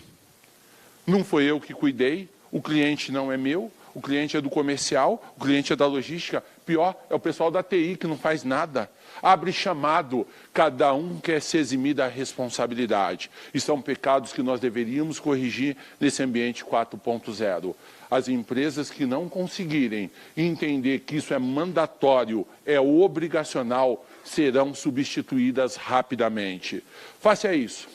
não foi eu que cuidei, o cliente não é meu, o cliente é do comercial, o cliente é da logística, pior, é o pessoal da TI que não faz nada. Abre chamado, cada um quer se eximir da responsabilidade. E são pecados que nós deveríamos corrigir nesse ambiente 4.0. As empresas que não conseguirem entender que isso é mandatório, é obrigacional, serão substituídas rapidamente. Faça isso.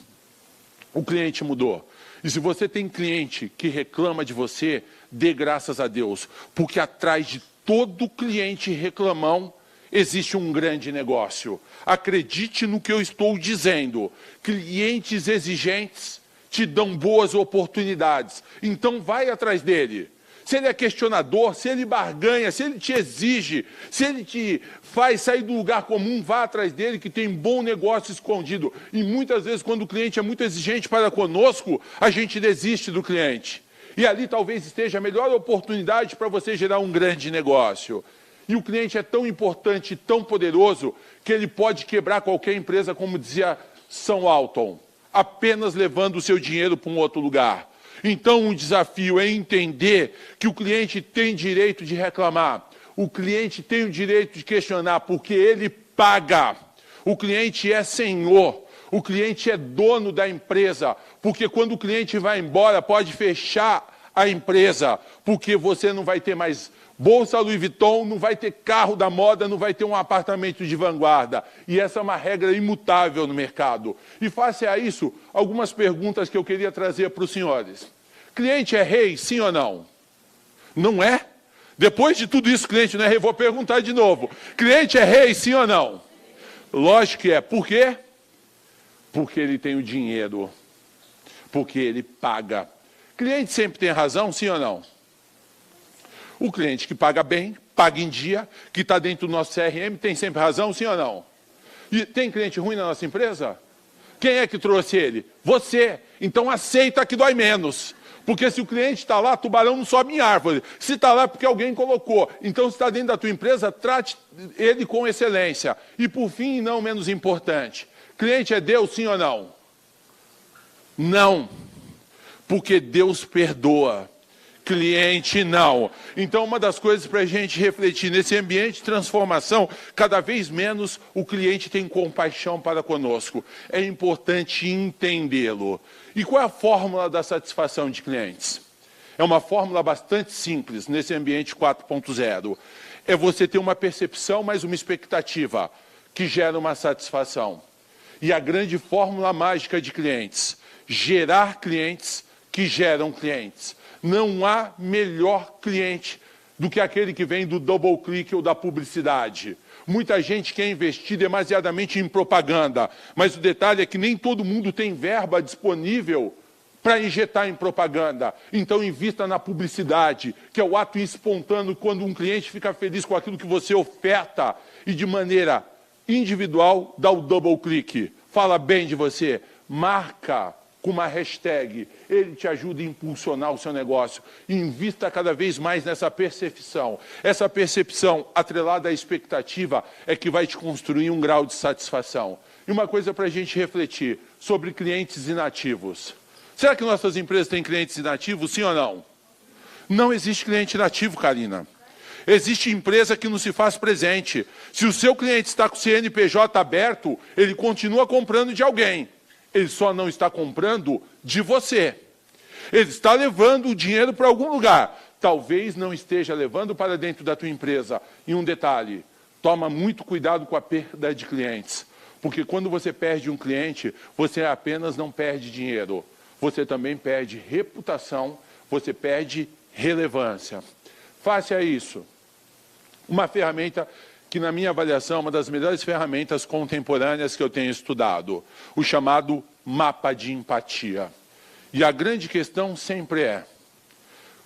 O cliente mudou. E se você tem cliente que reclama de você, dê graças a Deus. Porque atrás de todo cliente reclamão, existe um grande negócio. Acredite no que eu estou dizendo. Clientes exigentes te dão boas oportunidades. Então vai atrás dele. Se ele é questionador, se ele barganha, se ele te exige, se ele te faz sair do lugar comum, vá atrás dele, que tem bom negócio escondido. E muitas vezes, quando o cliente é muito exigente para conosco, a gente desiste do cliente. E ali talvez esteja a melhor oportunidade para você gerar um grande negócio. E o cliente é tão importante, tão poderoso, que ele pode quebrar qualquer empresa, como dizia São Alton, apenas levando o seu dinheiro para um outro lugar. Então, o desafio é entender que o cliente tem direito de reclamar. O cliente tem o direito de questionar, porque ele paga. O cliente é senhor. O cliente é dono da empresa. Porque quando o cliente vai embora, pode fechar a empresa. Porque você não vai ter mais bolsa Louis Vuitton, não vai ter carro da moda, não vai ter um apartamento de vanguarda. E essa é uma regra imutável no mercado. E face a isso, algumas perguntas que eu queria trazer para os senhores. Cliente é rei, sim ou não? Não é? Depois de tudo isso, cliente não é rei. Vou perguntar de novo. Cliente é rei, sim ou não? Lógico que é. Por quê? Porque ele tem o dinheiro. Porque ele paga. Cliente sempre tem razão, sim ou não? O cliente que paga bem, paga em dia, que está dentro do nosso CRM, tem sempre razão, sim ou não? E tem cliente ruim na nossa empresa? Quem é que trouxe ele? Você. Então aceita que dói menos. Porque se o cliente está lá, tubarão não sobe em árvore. Se está lá, é porque alguém colocou. Então, se está dentro da tua empresa, trate ele com excelência. E por fim, e não menos importante, cliente é Deus, sim ou não? Não. Porque Deus perdoa. cliente não. Então, uma das coisas para a gente refletir, nesse ambiente de transformação, cada vez menos o cliente tem compaixão para conosco. É importante entendê-lo. E qual é a fórmula da satisfação de clientes? É uma fórmula bastante simples nesse ambiente 4.0. É você ter uma percepção mais uma expectativa que gera uma satisfação. E a grande fórmula mágica de clientes, gerar clientes que geram clientes. Não há melhor cliente do que aquele que vem do double click ou da publicidade. Muita gente quer investir demasiadamente em propaganda, mas o detalhe é que nem todo mundo tem verba disponível para injetar em propaganda. Então invista na publicidade, que é o ato espontâneo quando um cliente fica feliz com aquilo que você oferta e de maneira individual dá o double click. Fala bem de você, marca com uma hashtag, ele te ajuda a impulsionar o seu negócio. Invista cada vez mais nessa percepção. Essa percepção atrelada à expectativa é que vai te construir um grau de satisfação. E uma coisa para a gente refletir sobre clientes inativos. Será que nossas empresas têm clientes inativos, sim ou não? Não existe cliente inativo, Karina. Existe empresa que não se faz presente. Se o seu cliente está com o CNPJ aberto, ele continua comprando de alguém. Ele só não está comprando de você. Ele está levando o dinheiro para algum lugar. Talvez não esteja levando para dentro da tua empresa. E um detalhe, toma muito cuidado com a perda de clientes. Porque quando você perde um cliente, você apenas não perde dinheiro. Você também perde reputação, você perde relevância. Faça isso. Uma ferramenta que, na minha avaliação, é uma das melhores ferramentas contemporâneas que eu tenho estudado, o chamado mapa de empatia. E a grande questão sempre é,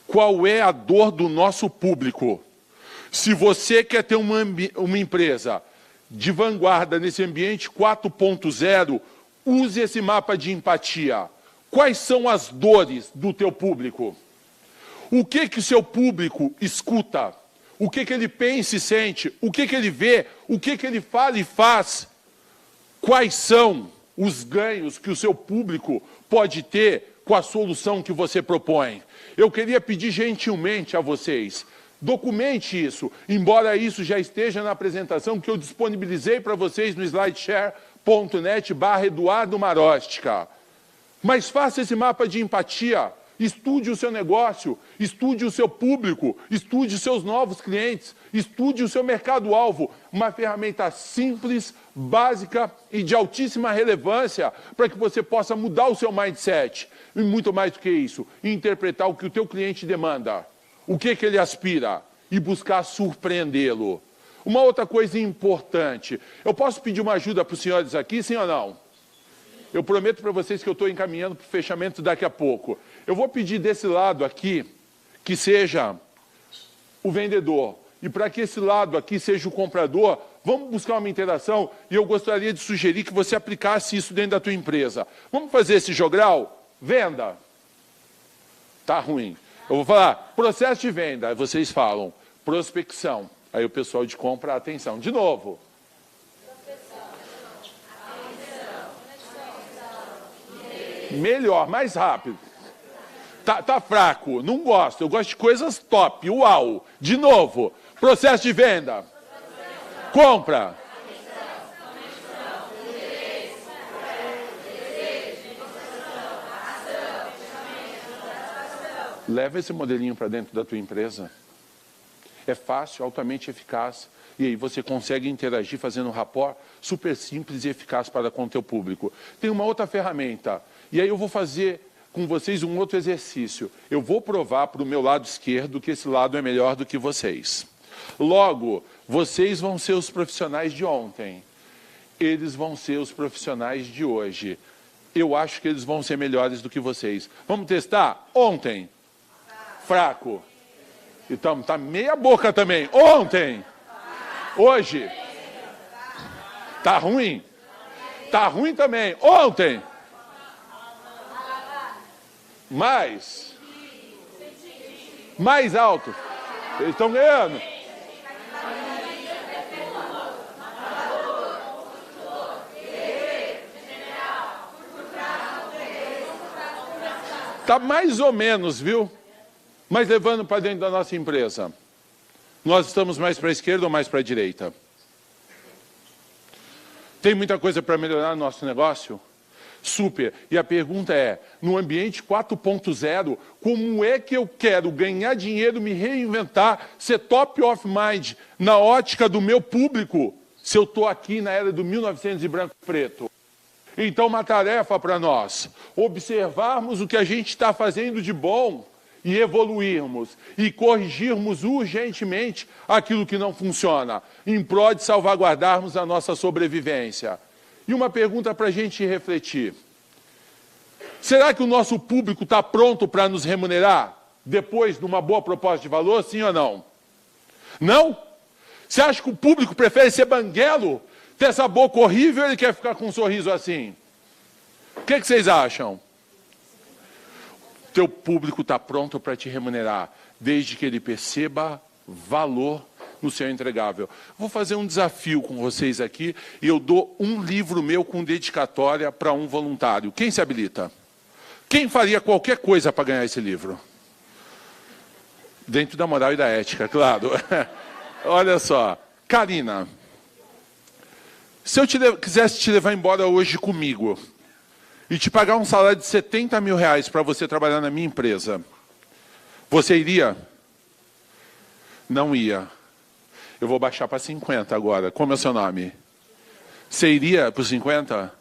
qual é a dor do nosso público? Se você quer ter uma empresa de vanguarda nesse ambiente 4.0, use esse mapa de empatia. Quais são as dores do teu público? O que o seu público escuta? O que ele pensa e sente? O que ele vê? O que ele fala e faz? Quais são os ganhos que o seu público pode ter com a solução que você propõe? Eu queria pedir gentilmente a vocês, documente isso, embora isso já esteja na apresentação que eu disponibilizei para vocês no slideshare.net/Eduardo Marostica. Mas faça esse mapa de empatia. Estude o seu negócio, estude o seu público, estude os seus novos clientes, estude o seu mercado-alvo. Uma ferramenta simples, básica e de altíssima relevância para que você possa mudar o seu mindset. E muito mais do que isso, interpretar o que o teu cliente demanda, o que ele aspira e buscar surpreendê-lo. Uma outra coisa importante, eu posso pedir uma ajuda para os senhores aqui, sim ou não? Eu prometo para vocês que eu estou encaminhando para o fechamento daqui a pouco. Eu vou pedir desse lado aqui, que seja o vendedor. E para que esse lado aqui seja o comprador, vamos buscar uma interação e eu gostaria de sugerir que você aplicasse isso dentro da tua empresa. Vamos fazer esse jogral? Venda. Tá ruim. Eu vou falar processo de venda. Aí vocês falam prospecção. Aí o pessoal de compra, atenção. De novo. Melhor, mais rápido. Tá fraco, não gosto. Eu gosto de coisas top, uau. De novo, processo de venda. Compra. Leva esse modelinho para dentro da tua empresa. É fácil, altamente eficaz. E aí você consegue interagir fazendo um rapport super simples e eficaz para com o teu público. Tem uma outra ferramenta. E aí eu vou fazer com vocês um outro exercício. Eu vou provar para o meu lado esquerdo que esse lado é melhor do que vocês. Logo, vocês vão ser os profissionais de ontem. Eles vão ser os profissionais de hoje. Eu acho que eles vão ser melhores do que vocês. Vamos testar? Ontem. Fraco. Então, tá meia boca também. Ontem. Hoje. Tá ruim. Tá ruim também. Ontem. Mais alto. Eles estão ganhando. Tá mais ou menos, viu? Mas levando para dentro da nossa empresa, nós estamos mais para a esquerda ou mais para a direita? Tem muita coisa para melhorar no nosso negócio? Super. E a pergunta é, no ambiente 4.0, como é que eu quero ganhar dinheiro, me reinventar, ser top of mind na ótica do meu público, se eu estou aqui na era do 1900 e branco e preto? Então, uma tarefa para nós, observarmos o que a gente está fazendo de bom e evoluirmos e corrigirmos urgentemente aquilo que não funciona, em prol de salvaguardarmos a nossa sobrevivência. E uma pergunta para a gente refletir. Será que o nosso público está pronto para nos remunerar depois de uma boa proposta de valor, sim ou não? Não? Você acha que o público prefere ser banguelo, ter essa boca horrível, ou ele quer ficar com um sorriso assim? O que vocês acham? Teu público está pronto para te remunerar, desde que ele perceba valor no seu entregável. Vou fazer um desafio com vocês aqui e eu dou um livro meu com dedicatória para um voluntário. Quem se habilita? Quem faria qualquer coisa para ganhar esse livro? Dentro da moral e da ética, claro. Olha só, Karina, se eu quisesse te levar embora hoje comigo e te pagar um salário de 70 mil reais para você trabalhar na minha empresa, você iria? Não ia. Eu vou baixar para 50 agora. Como é o seu nome? Você iria para os 50?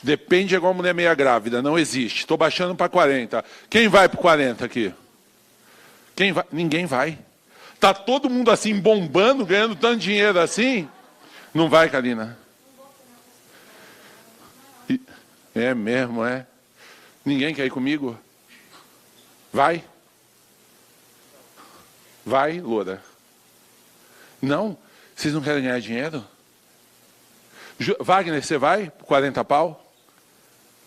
Depende, é igual uma mulher meia grávida, não existe. Estou baixando para 40. Quem vai para 40 aqui? Quem vai? Ninguém vai. Está todo mundo assim bombando, ganhando tanto dinheiro assim? Não vai, Karina? É mesmo, é? Ninguém quer ir comigo? Vai? Vai, Loura? Não? Vocês não querem ganhar dinheiro? Wagner, você vai? 40 pau?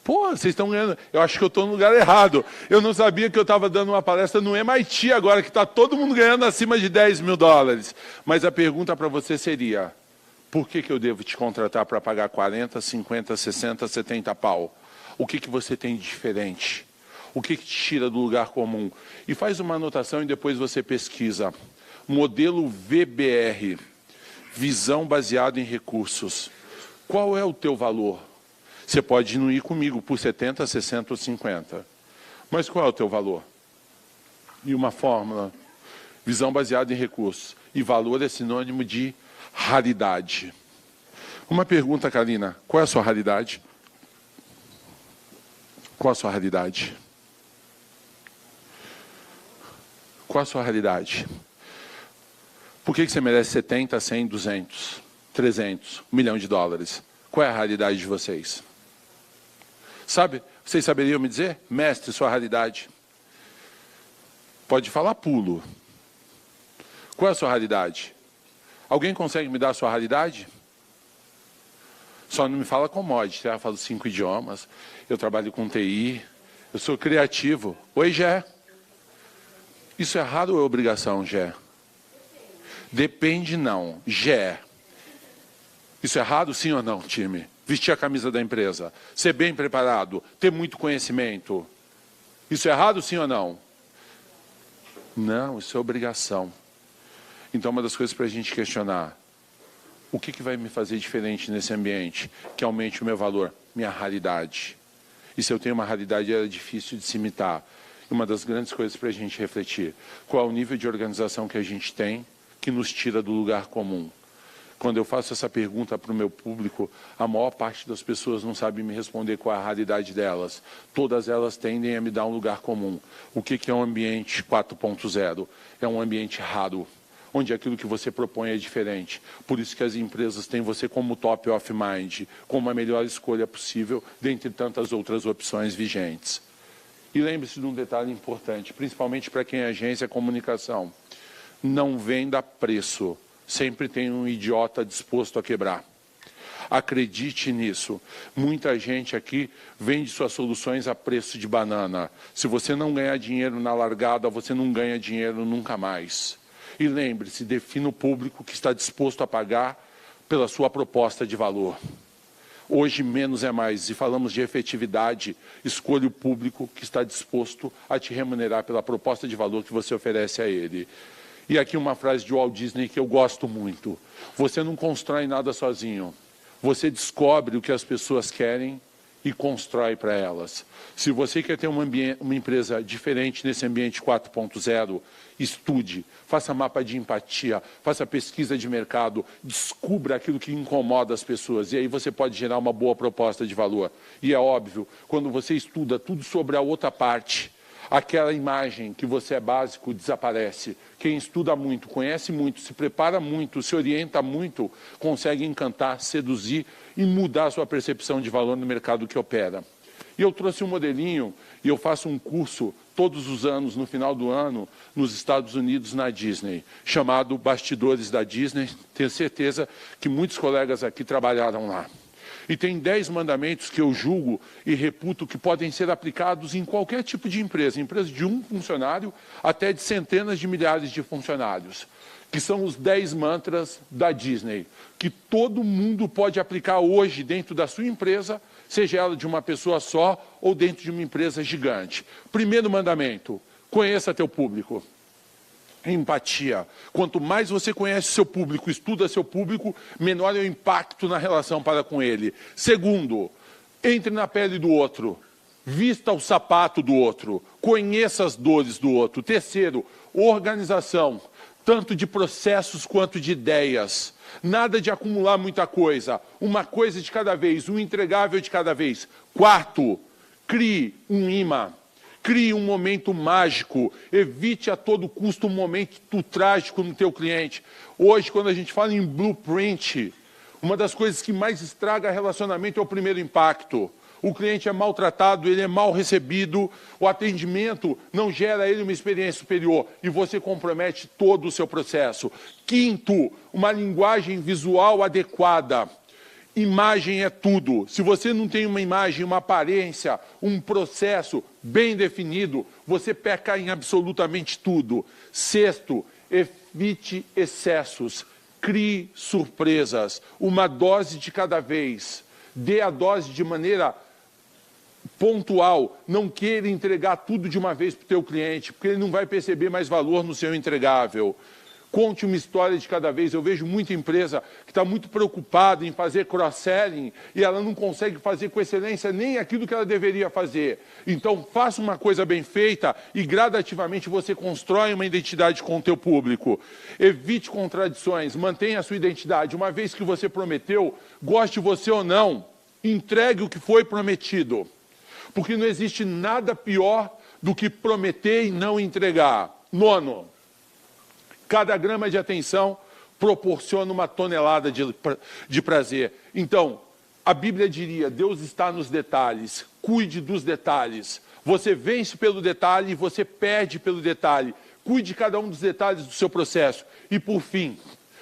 Pô, vocês estão ganhando. Eu acho que eu estou no lugar errado. Eu não sabia que eu estava dando uma palestra no MIT agora, que está todo mundo ganhando acima de 10 mil dólares. Mas a pergunta para você seria, por que eu devo te contratar para pagar 40, 50, 60, 70 pau? O que você tem de diferente? O que te tira do lugar comum? E faz uma anotação e depois você pesquisa. Modelo VBR, visão baseada em recursos. Qual é o teu valor? Você pode não ir comigo por 70, 60 ou 50. Mas qual é o teu valor? E uma fórmula. Visão baseada em recursos. E valor é sinônimo de raridade. Uma pergunta, Karina. Qual é a sua raridade? Qual a sua raridade? Qual a sua raridade? Por que você merece 70, 100, 200, 300, 1 milhão de dólares? Qual é a raridade de vocês? Sabe, vocês saberiam me dizer? Mestre, sua raridade. Pode falar pulo. Qual é a sua raridade? Alguém consegue me dar a sua raridade? Só não me fala commodity, eu falo 5 idiomas, eu trabalho com TI, eu sou criativo. Oi, Gé. Isso é raro ou é obrigação, Gé? Depende não. Gé. Isso é errado, sim ou não, time? Vestir a camisa da empresa, ser bem preparado, ter muito conhecimento. Isso é errado, sim ou não? Não, isso é obrigação. Então, uma das coisas para a gente questionar, o que vai me fazer diferente nesse ambiente, que aumente o meu valor? Minha raridade. E se eu tenho uma raridade, é difícil de se imitar. Uma das grandes coisas para a gente refletir, qual é o nível de organização que a gente tem, que nos tira do lugar comum. Quando eu faço essa pergunta para o meu público, a maior parte das pessoas não sabe me responder qual é a raridade delas. Todas elas tendem a me dar um lugar comum. O que é um ambiente 4.0? É um ambiente raro, onde aquilo que você propõe é diferente. Por isso que as empresas têm você como top of mind, como a melhor escolha possível, dentre tantas outras opções vigentes. E lembre-se de um detalhe importante, principalmente para quem é agência e comunicação. Não venda preço. Sempre tem um idiota disposto a quebrar. Acredite nisso. Muita gente aqui vende suas soluções a preço de banana. Se você não ganhar dinheiro na largada, você não ganha dinheiro nunca mais. E lembre-se, defina o público que está disposto a pagar pela sua proposta de valor. Hoje, menos é mais. E falamos de efetividade, escolha o público que está disposto a te remunerar pela proposta de valor que você oferece a ele. E aqui uma frase de Walt Disney que eu gosto muito. Você não constrói nada sozinho. Você descobre o que as pessoas querem e constrói para elas. Se você quer ter uma empresa diferente nesse ambiente 4.0, estude, faça mapa de empatia, faça pesquisa de mercado, descubra aquilo que incomoda as pessoas, e aí você pode gerar uma boa proposta de valor. E é óbvio, quando você estuda tudo sobre a outra parte, aquela imagem que você é básico desaparece. Quem estuda muito, conhece muito, se prepara muito, se orienta muito, consegue encantar, seduzir e mudar a sua percepção de valor no mercado que opera. E eu trouxe um modelinho, e eu faço um curso todos os anos, no final do ano, nos Estados Unidos, na Disney, chamado Bastidores da Disney. Tenho certeza que muitos colegas aqui trabalharam lá. E tem 10 mandamentos que eu julgo e reputo que podem ser aplicados em qualquer tipo de empresa de um funcionário até de centenas de milhares de funcionários, que são os 10 mantras da Disney, que todo mundo pode aplicar hoje dentro da sua empresa, seja ela de uma pessoa só ou dentro de uma empresa gigante. Primeiro mandamento, conheça teu público. Empatia. Quanto mais você conhece seu público, estuda seu público, menor é o impacto na relação para com ele. Segundo, entre na pele do outro. Vista o sapato do outro. Conheça as dores do outro. Terceiro, organização. Tanto de processos quanto de ideias. Nada de acumular muita coisa. Uma coisa de cada vez, um entregável de cada vez. Quarto, crie um imã. Crie um momento mágico, evite a todo custo um momento trágico no teu cliente. Hoje, quando a gente fala em blueprint, uma das coisas que mais estraga relacionamento é o primeiro impacto. O cliente é maltratado, ele é mal recebido, o atendimento não gera a ele uma experiência superior e você compromete todo o seu processo. Quinto, uma linguagem visual adequada. Imagem é tudo. Se você não tem uma imagem, uma aparência, um processo bem definido, você peca em absolutamente tudo. Sexto, evite excessos. Crie surpresas. Uma dose de cada vez. Dê a dose de maneira pontual. Não queira entregar tudo de uma vez para o teu cliente, porque ele não vai perceber mais valor no seu entregável. Conte uma história de cada vez. Eu vejo muita empresa que está muito preocupada em fazer cross-selling e ela não consegue fazer com excelência nem aquilo que ela deveria fazer. Então, faça uma coisa bem feita e gradativamente você constrói uma identidade com o teu público. Evite contradições, mantenha a sua identidade. Uma vez que você prometeu, goste você ou não, entregue o que foi prometido. Porque não existe nada pior do que prometer e não entregar. Nono, cada grama de atenção proporciona uma tonelada de prazer. Então, a Bíblia diria, Deus está nos detalhes, cuide dos detalhes. Você vence pelo detalhe e você perde pelo detalhe. Cuide de cada um dos detalhes do seu processo. E, por fim,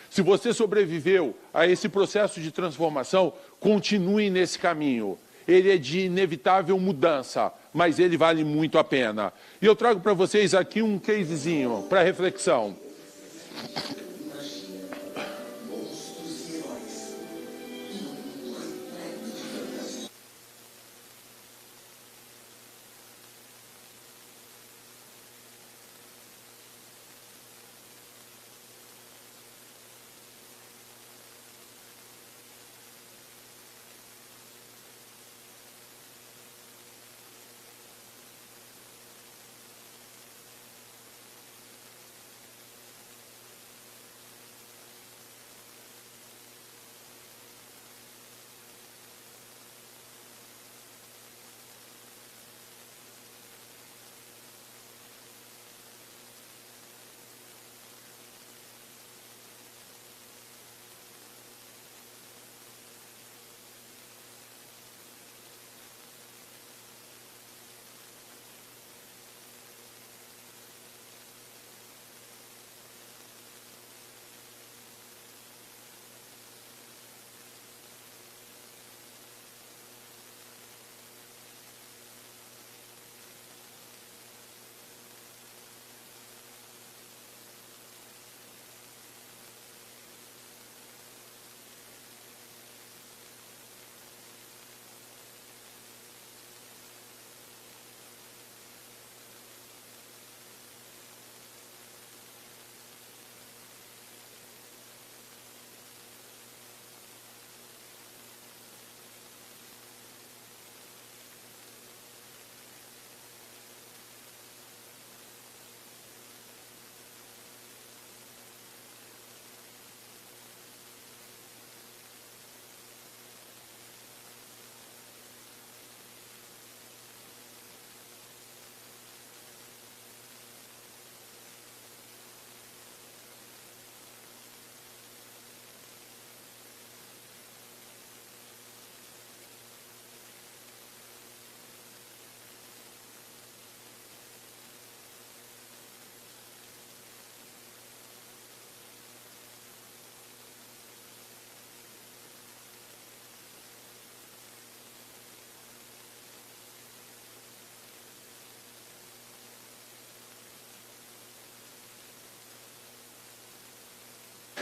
se você sobreviveu a esse processo de transformação, continue nesse caminho. Ele é de inevitável mudança, mas ele vale muito a pena. E eu trago para vocês aqui um casezinho para reflexão.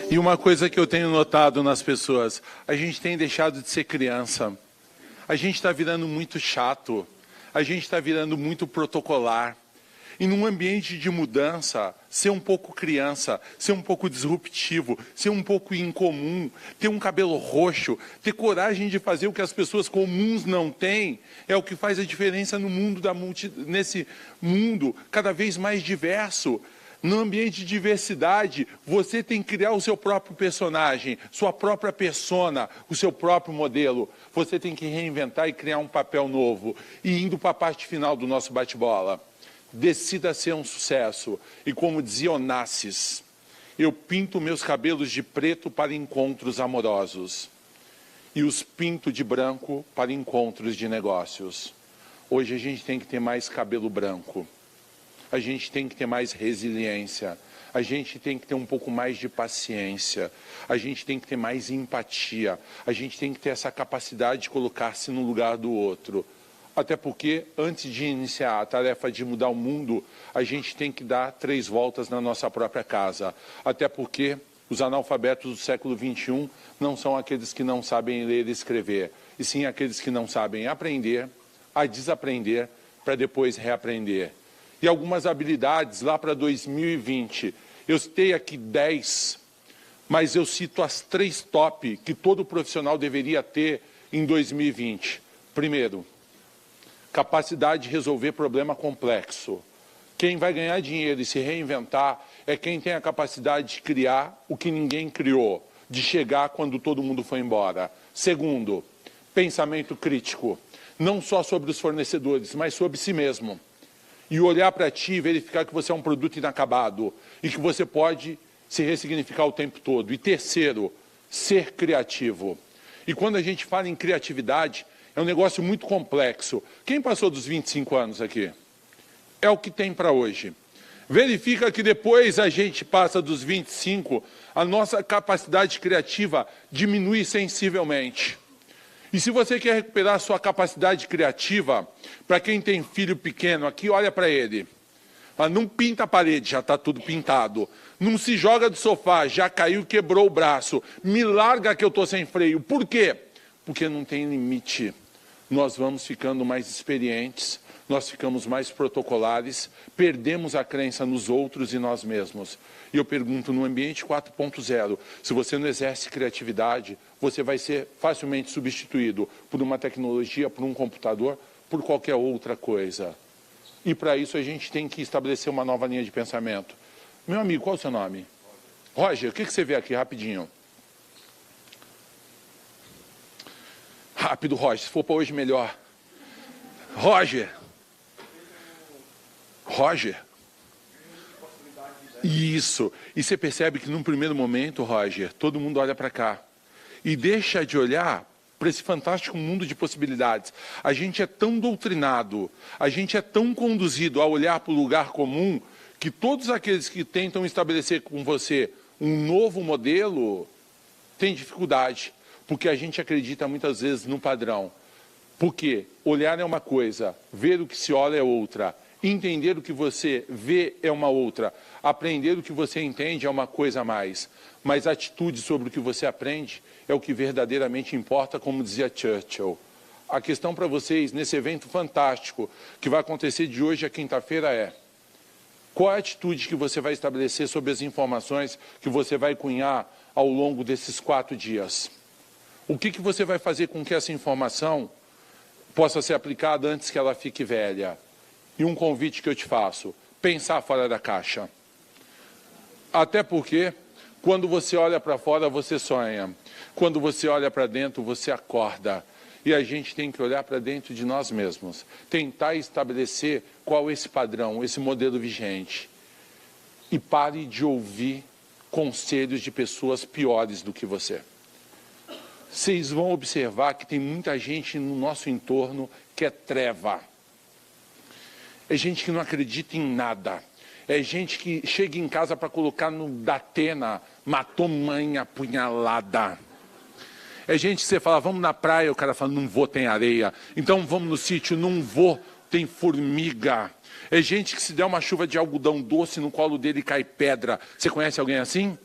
E uma coisa que eu tenho notado nas pessoas, a gente tem deixado de ser criança. A gente está virando muito chato. A gente está virando muito protocolar. E num ambiente de mudança, ser um pouco criança, ser um pouco disruptivo, ser um pouco incomum, ter um cabelo roxo, ter coragem de fazer o que as pessoas comuns não têm, é o que faz a diferença no mundo nesse mundo cada vez mais diverso. No ambiente de diversidade, você tem que criar o seu próprio personagem, sua própria persona, o seu próprio modelo. Você tem que reinventar e criar um papel novo. E indo para a parte final do nosso bate-bola. Decida ser um sucesso. E como dizia Onassis, eu pinto meus cabelos de preto para encontros amorosos. E os pinto de branco para encontros de negócios. Hoje a gente tem que ter mais cabelo branco. A gente tem que ter mais resiliência, a gente tem que ter um pouco mais de paciência, a gente tem que ter mais empatia, a gente tem que ter essa capacidade de colocar-se no lugar do outro. Até porque, antes de iniciar a tarefa de mudar o mundo, a gente tem que dar 3 voltas na nossa própria casa. Até porque os analfabetos do século XXI não são aqueles que não sabem ler e escrever, e sim aqueles que não sabem aprender, a desaprender, para depois reaprender. E algumas habilidades lá para 2020. Eu citei aqui 10, mas eu cito as 3 top que todo profissional deveria ter em 2020. Primeiro, capacidade de resolver problema complexo. Quem vai ganhar dinheiro e se reinventar é quem tem a capacidade de criar o que ninguém criou, de chegar quando todo mundo foi embora. Segundo, pensamento crítico. Não só sobre os fornecedores, mas sobre si mesmo. E olhar para ti e verificar que você é um produto inacabado e que você pode se ressignificar o tempo todo. E terceiro, ser criativo. E quando a gente fala em criatividade, é um negócio muito complexo. Quem passou dos 25 anos aqui? É o que tem para hoje. Verifica que depois a gente passa dos 25, a nossa capacidade criativa diminui sensivelmente. E se você quer recuperar a sua capacidade criativa, para quem tem filho pequeno aqui, olha para ele. Não pinta a parede, já está tudo pintado. Não se joga do sofá, já caiu e quebrou o braço. Me larga que eu estou sem freio. Por quê? Porque não tem limite. Nós vamos ficando mais experientes, nós ficamos mais protocolares, perdemos a crença nos outros e nós mesmos. E eu pergunto, no ambiente 4.0, se você não exerce criatividade, você vai ser facilmente substituído por uma tecnologia, por um computador, por qualquer outra coisa. E para isso a gente tem que estabelecer uma nova linha de pensamento. Meu amigo, qual é o seu nome? Roger, o que você vê aqui rapidinho? Rápido, Roger, se for para hoje melhor. Roger. Isso. E você percebe que num primeiro momento, Roger, todo mundo olha para cá. E deixa de olhar para esse fantástico mundo de possibilidades. A gente é tão doutrinado, a gente é tão conduzido a olhar para o lugar comum, que todos aqueles que tentam estabelecer com você um novo modelo têm dificuldade. Porque a gente acredita muitas vezes no padrão. Porque olhar é uma coisa, ver o que se olha é outra. Entender o que você vê é uma outra. Aprender o que você entende é uma coisa a mais. Mas a atitude sobre o que você aprende é o que verdadeiramente importa, como dizia Churchill. A questão para vocês, nesse evento fantástico, que vai acontecer de hoje a quinta-feira é: qual é a atitude que você vai estabelecer sobre as informações que você vai cunhar ao longo desses 4 dias? O que você vai fazer com que essa informação possa ser aplicada antes que ela fique velha? E um convite que eu te faço, pensar fora da caixa. Até porque, quando você olha para fora, você sonha. Quando você olha para dentro, você acorda. E a gente tem que olhar para dentro de nós mesmos. Tentar estabelecer qual é esse padrão, esse modelo vigente. E pare de ouvir conselhos de pessoas piores do que você. Vocês vão observar que tem muita gente no nosso entorno que é treva. É gente que não acredita em nada. É gente que chega em casa para colocar no Datena, matou mãe apunhalada. É gente que você fala, vamos na praia, o cara fala, não vou, tem areia. Então vamos no sítio, não vou, tem formiga. É gente que se der uma chuva de algodão doce, no colo dele cai pedra. Você conhece alguém assim?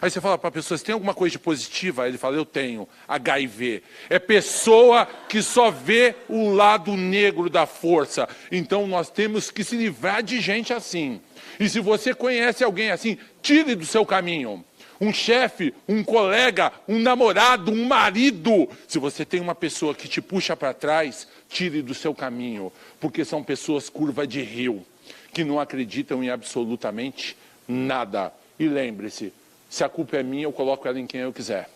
Aí você fala para a pessoa, você tem alguma coisa de positiva? Aí ele fala, eu tenho, HIV. É pessoa que só vê o lado negro da força. Então nós temos que se livrar de gente assim. E se você conhece alguém assim, tire do seu caminho. Um chefe, um colega, um namorado, um marido. Se você tem uma pessoa que te puxa para trás, tire do seu caminho. Porque são pessoas curva de rio, que não acreditam em absolutamente nada. E lembre-se, se a culpa é minha, eu coloco ela em quem eu quiser.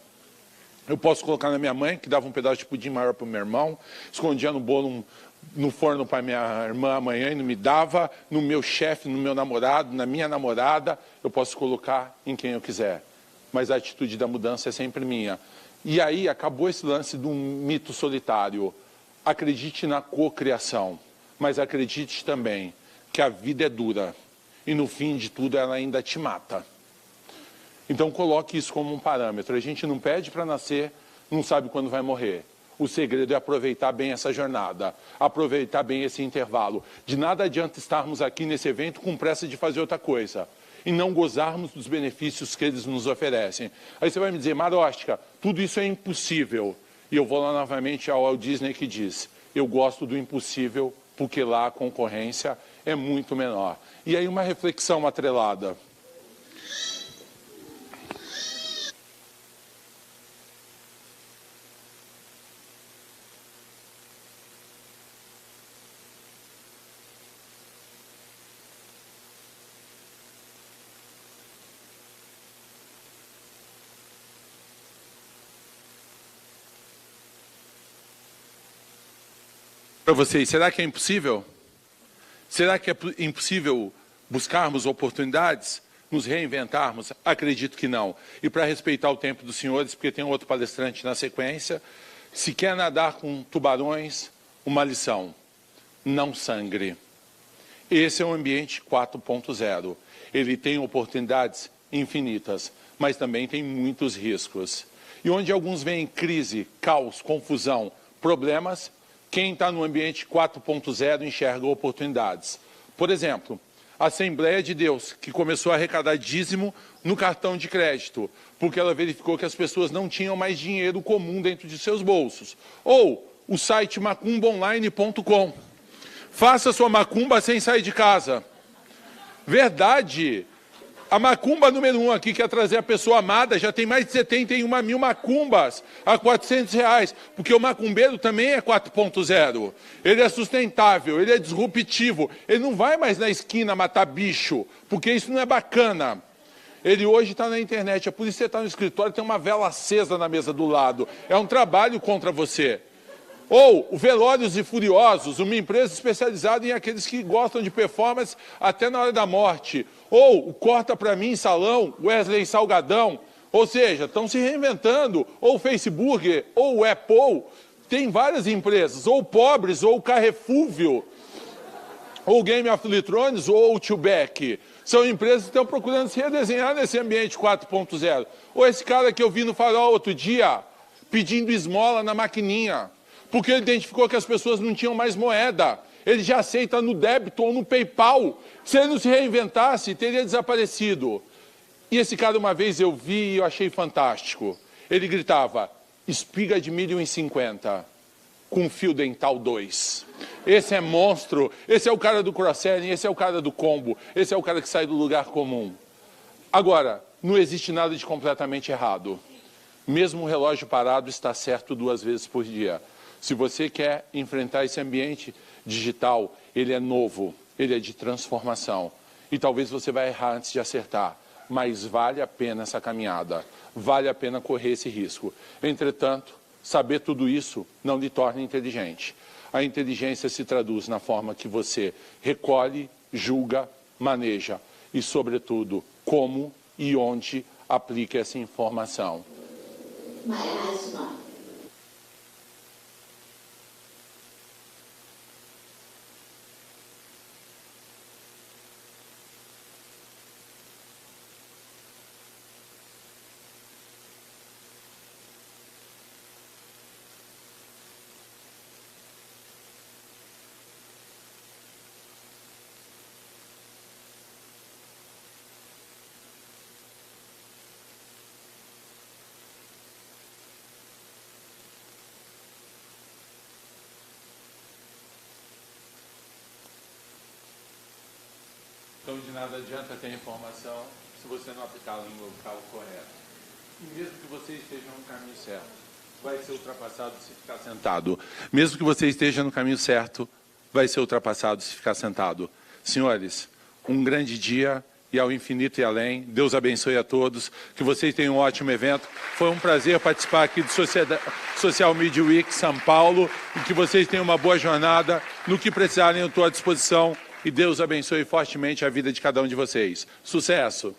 Eu posso colocar na minha mãe, que dava um pedaço de pudim maior para o meu irmão, escondia no bolo no forno para minha irmã amanhã e não me dava, no meu chefe, no meu namorado, na minha namorada, eu posso colocar em quem eu quiser. Mas a atitude da mudança é sempre minha. E aí acabou esse lance de um mito solitário. Acredite na cocriação, mas acredite também que a vida é dura e no fim de tudo ela ainda te mata. Então coloque isso como um parâmetro. A gente não pede para nascer, não sabe quando vai morrer. O segredo é aproveitar bem essa jornada, aproveitar bem esse intervalo. De nada adianta estarmos aqui nesse evento com pressa de fazer outra coisa e não gozarmos dos benefícios que eles nos oferecem. Aí você vai me dizer, Maróstica, tudo isso é impossível. E eu vou lá novamente ao Walt Disney que diz, eu gosto do impossível porque lá a concorrência é muito menor. E aí uma reflexão atrelada. Para vocês, será que é impossível? Será que é impossível buscarmos oportunidades, nos reinventarmos? Acredito que não. E para respeitar o tempo dos senhores, porque tem outro palestrante na sequência, se quer nadar com tubarões, uma lição, não sangre. Esse é o ambiente 4.0. Ele tem oportunidades infinitas, mas também tem muitos riscos. E onde alguns veem crise, caos, confusão, problemas, quem está no ambiente 4.0 enxerga oportunidades. Por exemplo, a Assembleia de Deus, que começou a arrecadar dízimo no cartão de crédito, porque ela verificou que as pessoas não tinham mais dinheiro comum dentro de seus bolsos. Ou o site macumbaonline.com. Faça sua macumba sem sair de casa. Verdade. A macumba número 1 aqui, que é trazer a pessoa amada, já tem mais de 71 mil macumbas a R$400, porque o macumbeiro também é 4.0. Ele é sustentável, ele é disruptivo, ele não vai mais na esquina matar bicho, porque isso não é bacana. Ele hoje está na internet, é por isso que você está no escritório, tem uma vela acesa na mesa do lado. É um trabalho contra você. Ou o Velozes e Furiosos, uma empresa especializada em aqueles que gostam de performance até na hora da morte. Ou o Corta Pra Mim Salão, Wesley Salgadão. Ou seja, estão se reinventando. Ou o Facebook, ou o Apple. Tem várias empresas. Ou o Pobres, ou o Carrefour, ou o Game of Thrones, ou o Tubeck. São empresas que estão procurando se redesenhar nesse ambiente 4.0. Ou esse cara que eu vi no Farol outro dia, pedindo esmola na maquininha. Porque ele identificou que as pessoas não tinham mais moeda. Ele já aceita no débito ou no PayPal. Se ele não se reinventasse, teria desaparecido. E esse cara, uma vez eu vi e eu achei fantástico. Ele gritava, espiga de milho em 50, com fio dental 2. Esse é monstro, esse é o cara do cross-selling, esse é o cara do combo, esse é o cara que sai do lugar comum. Agora, não existe nada de completamente errado. Mesmo o relógio parado está certo 2 vezes por dia. Se você quer enfrentar esse ambiente digital, ele é novo, ele é de transformação. E talvez você vai errar antes de acertar, mas vale a pena essa caminhada, vale a pena correr esse risco. Entretanto, saber tudo isso não lhe torna inteligente. A inteligência se traduz na forma que você recolhe, julga, maneja e, sobretudo, como e onde aplica essa informação. Então, de nada adianta ter informação se você não aplicá-la no local correto. E mesmo que você esteja no caminho certo, vai ser ultrapassado se ficar sentado. Mesmo que você esteja no caminho certo, vai ser ultrapassado se ficar sentado. Senhores, um grande dia e ao infinito e além. Deus abençoe a todos. Que vocês tenham um ótimo evento. Foi um prazer participar aqui do Social Media Week São Paulo e que vocês tenham uma boa jornada. No que precisarem, eu estou à disposição. E Deus abençoe fortemente a vida de cada um de vocês. Sucesso!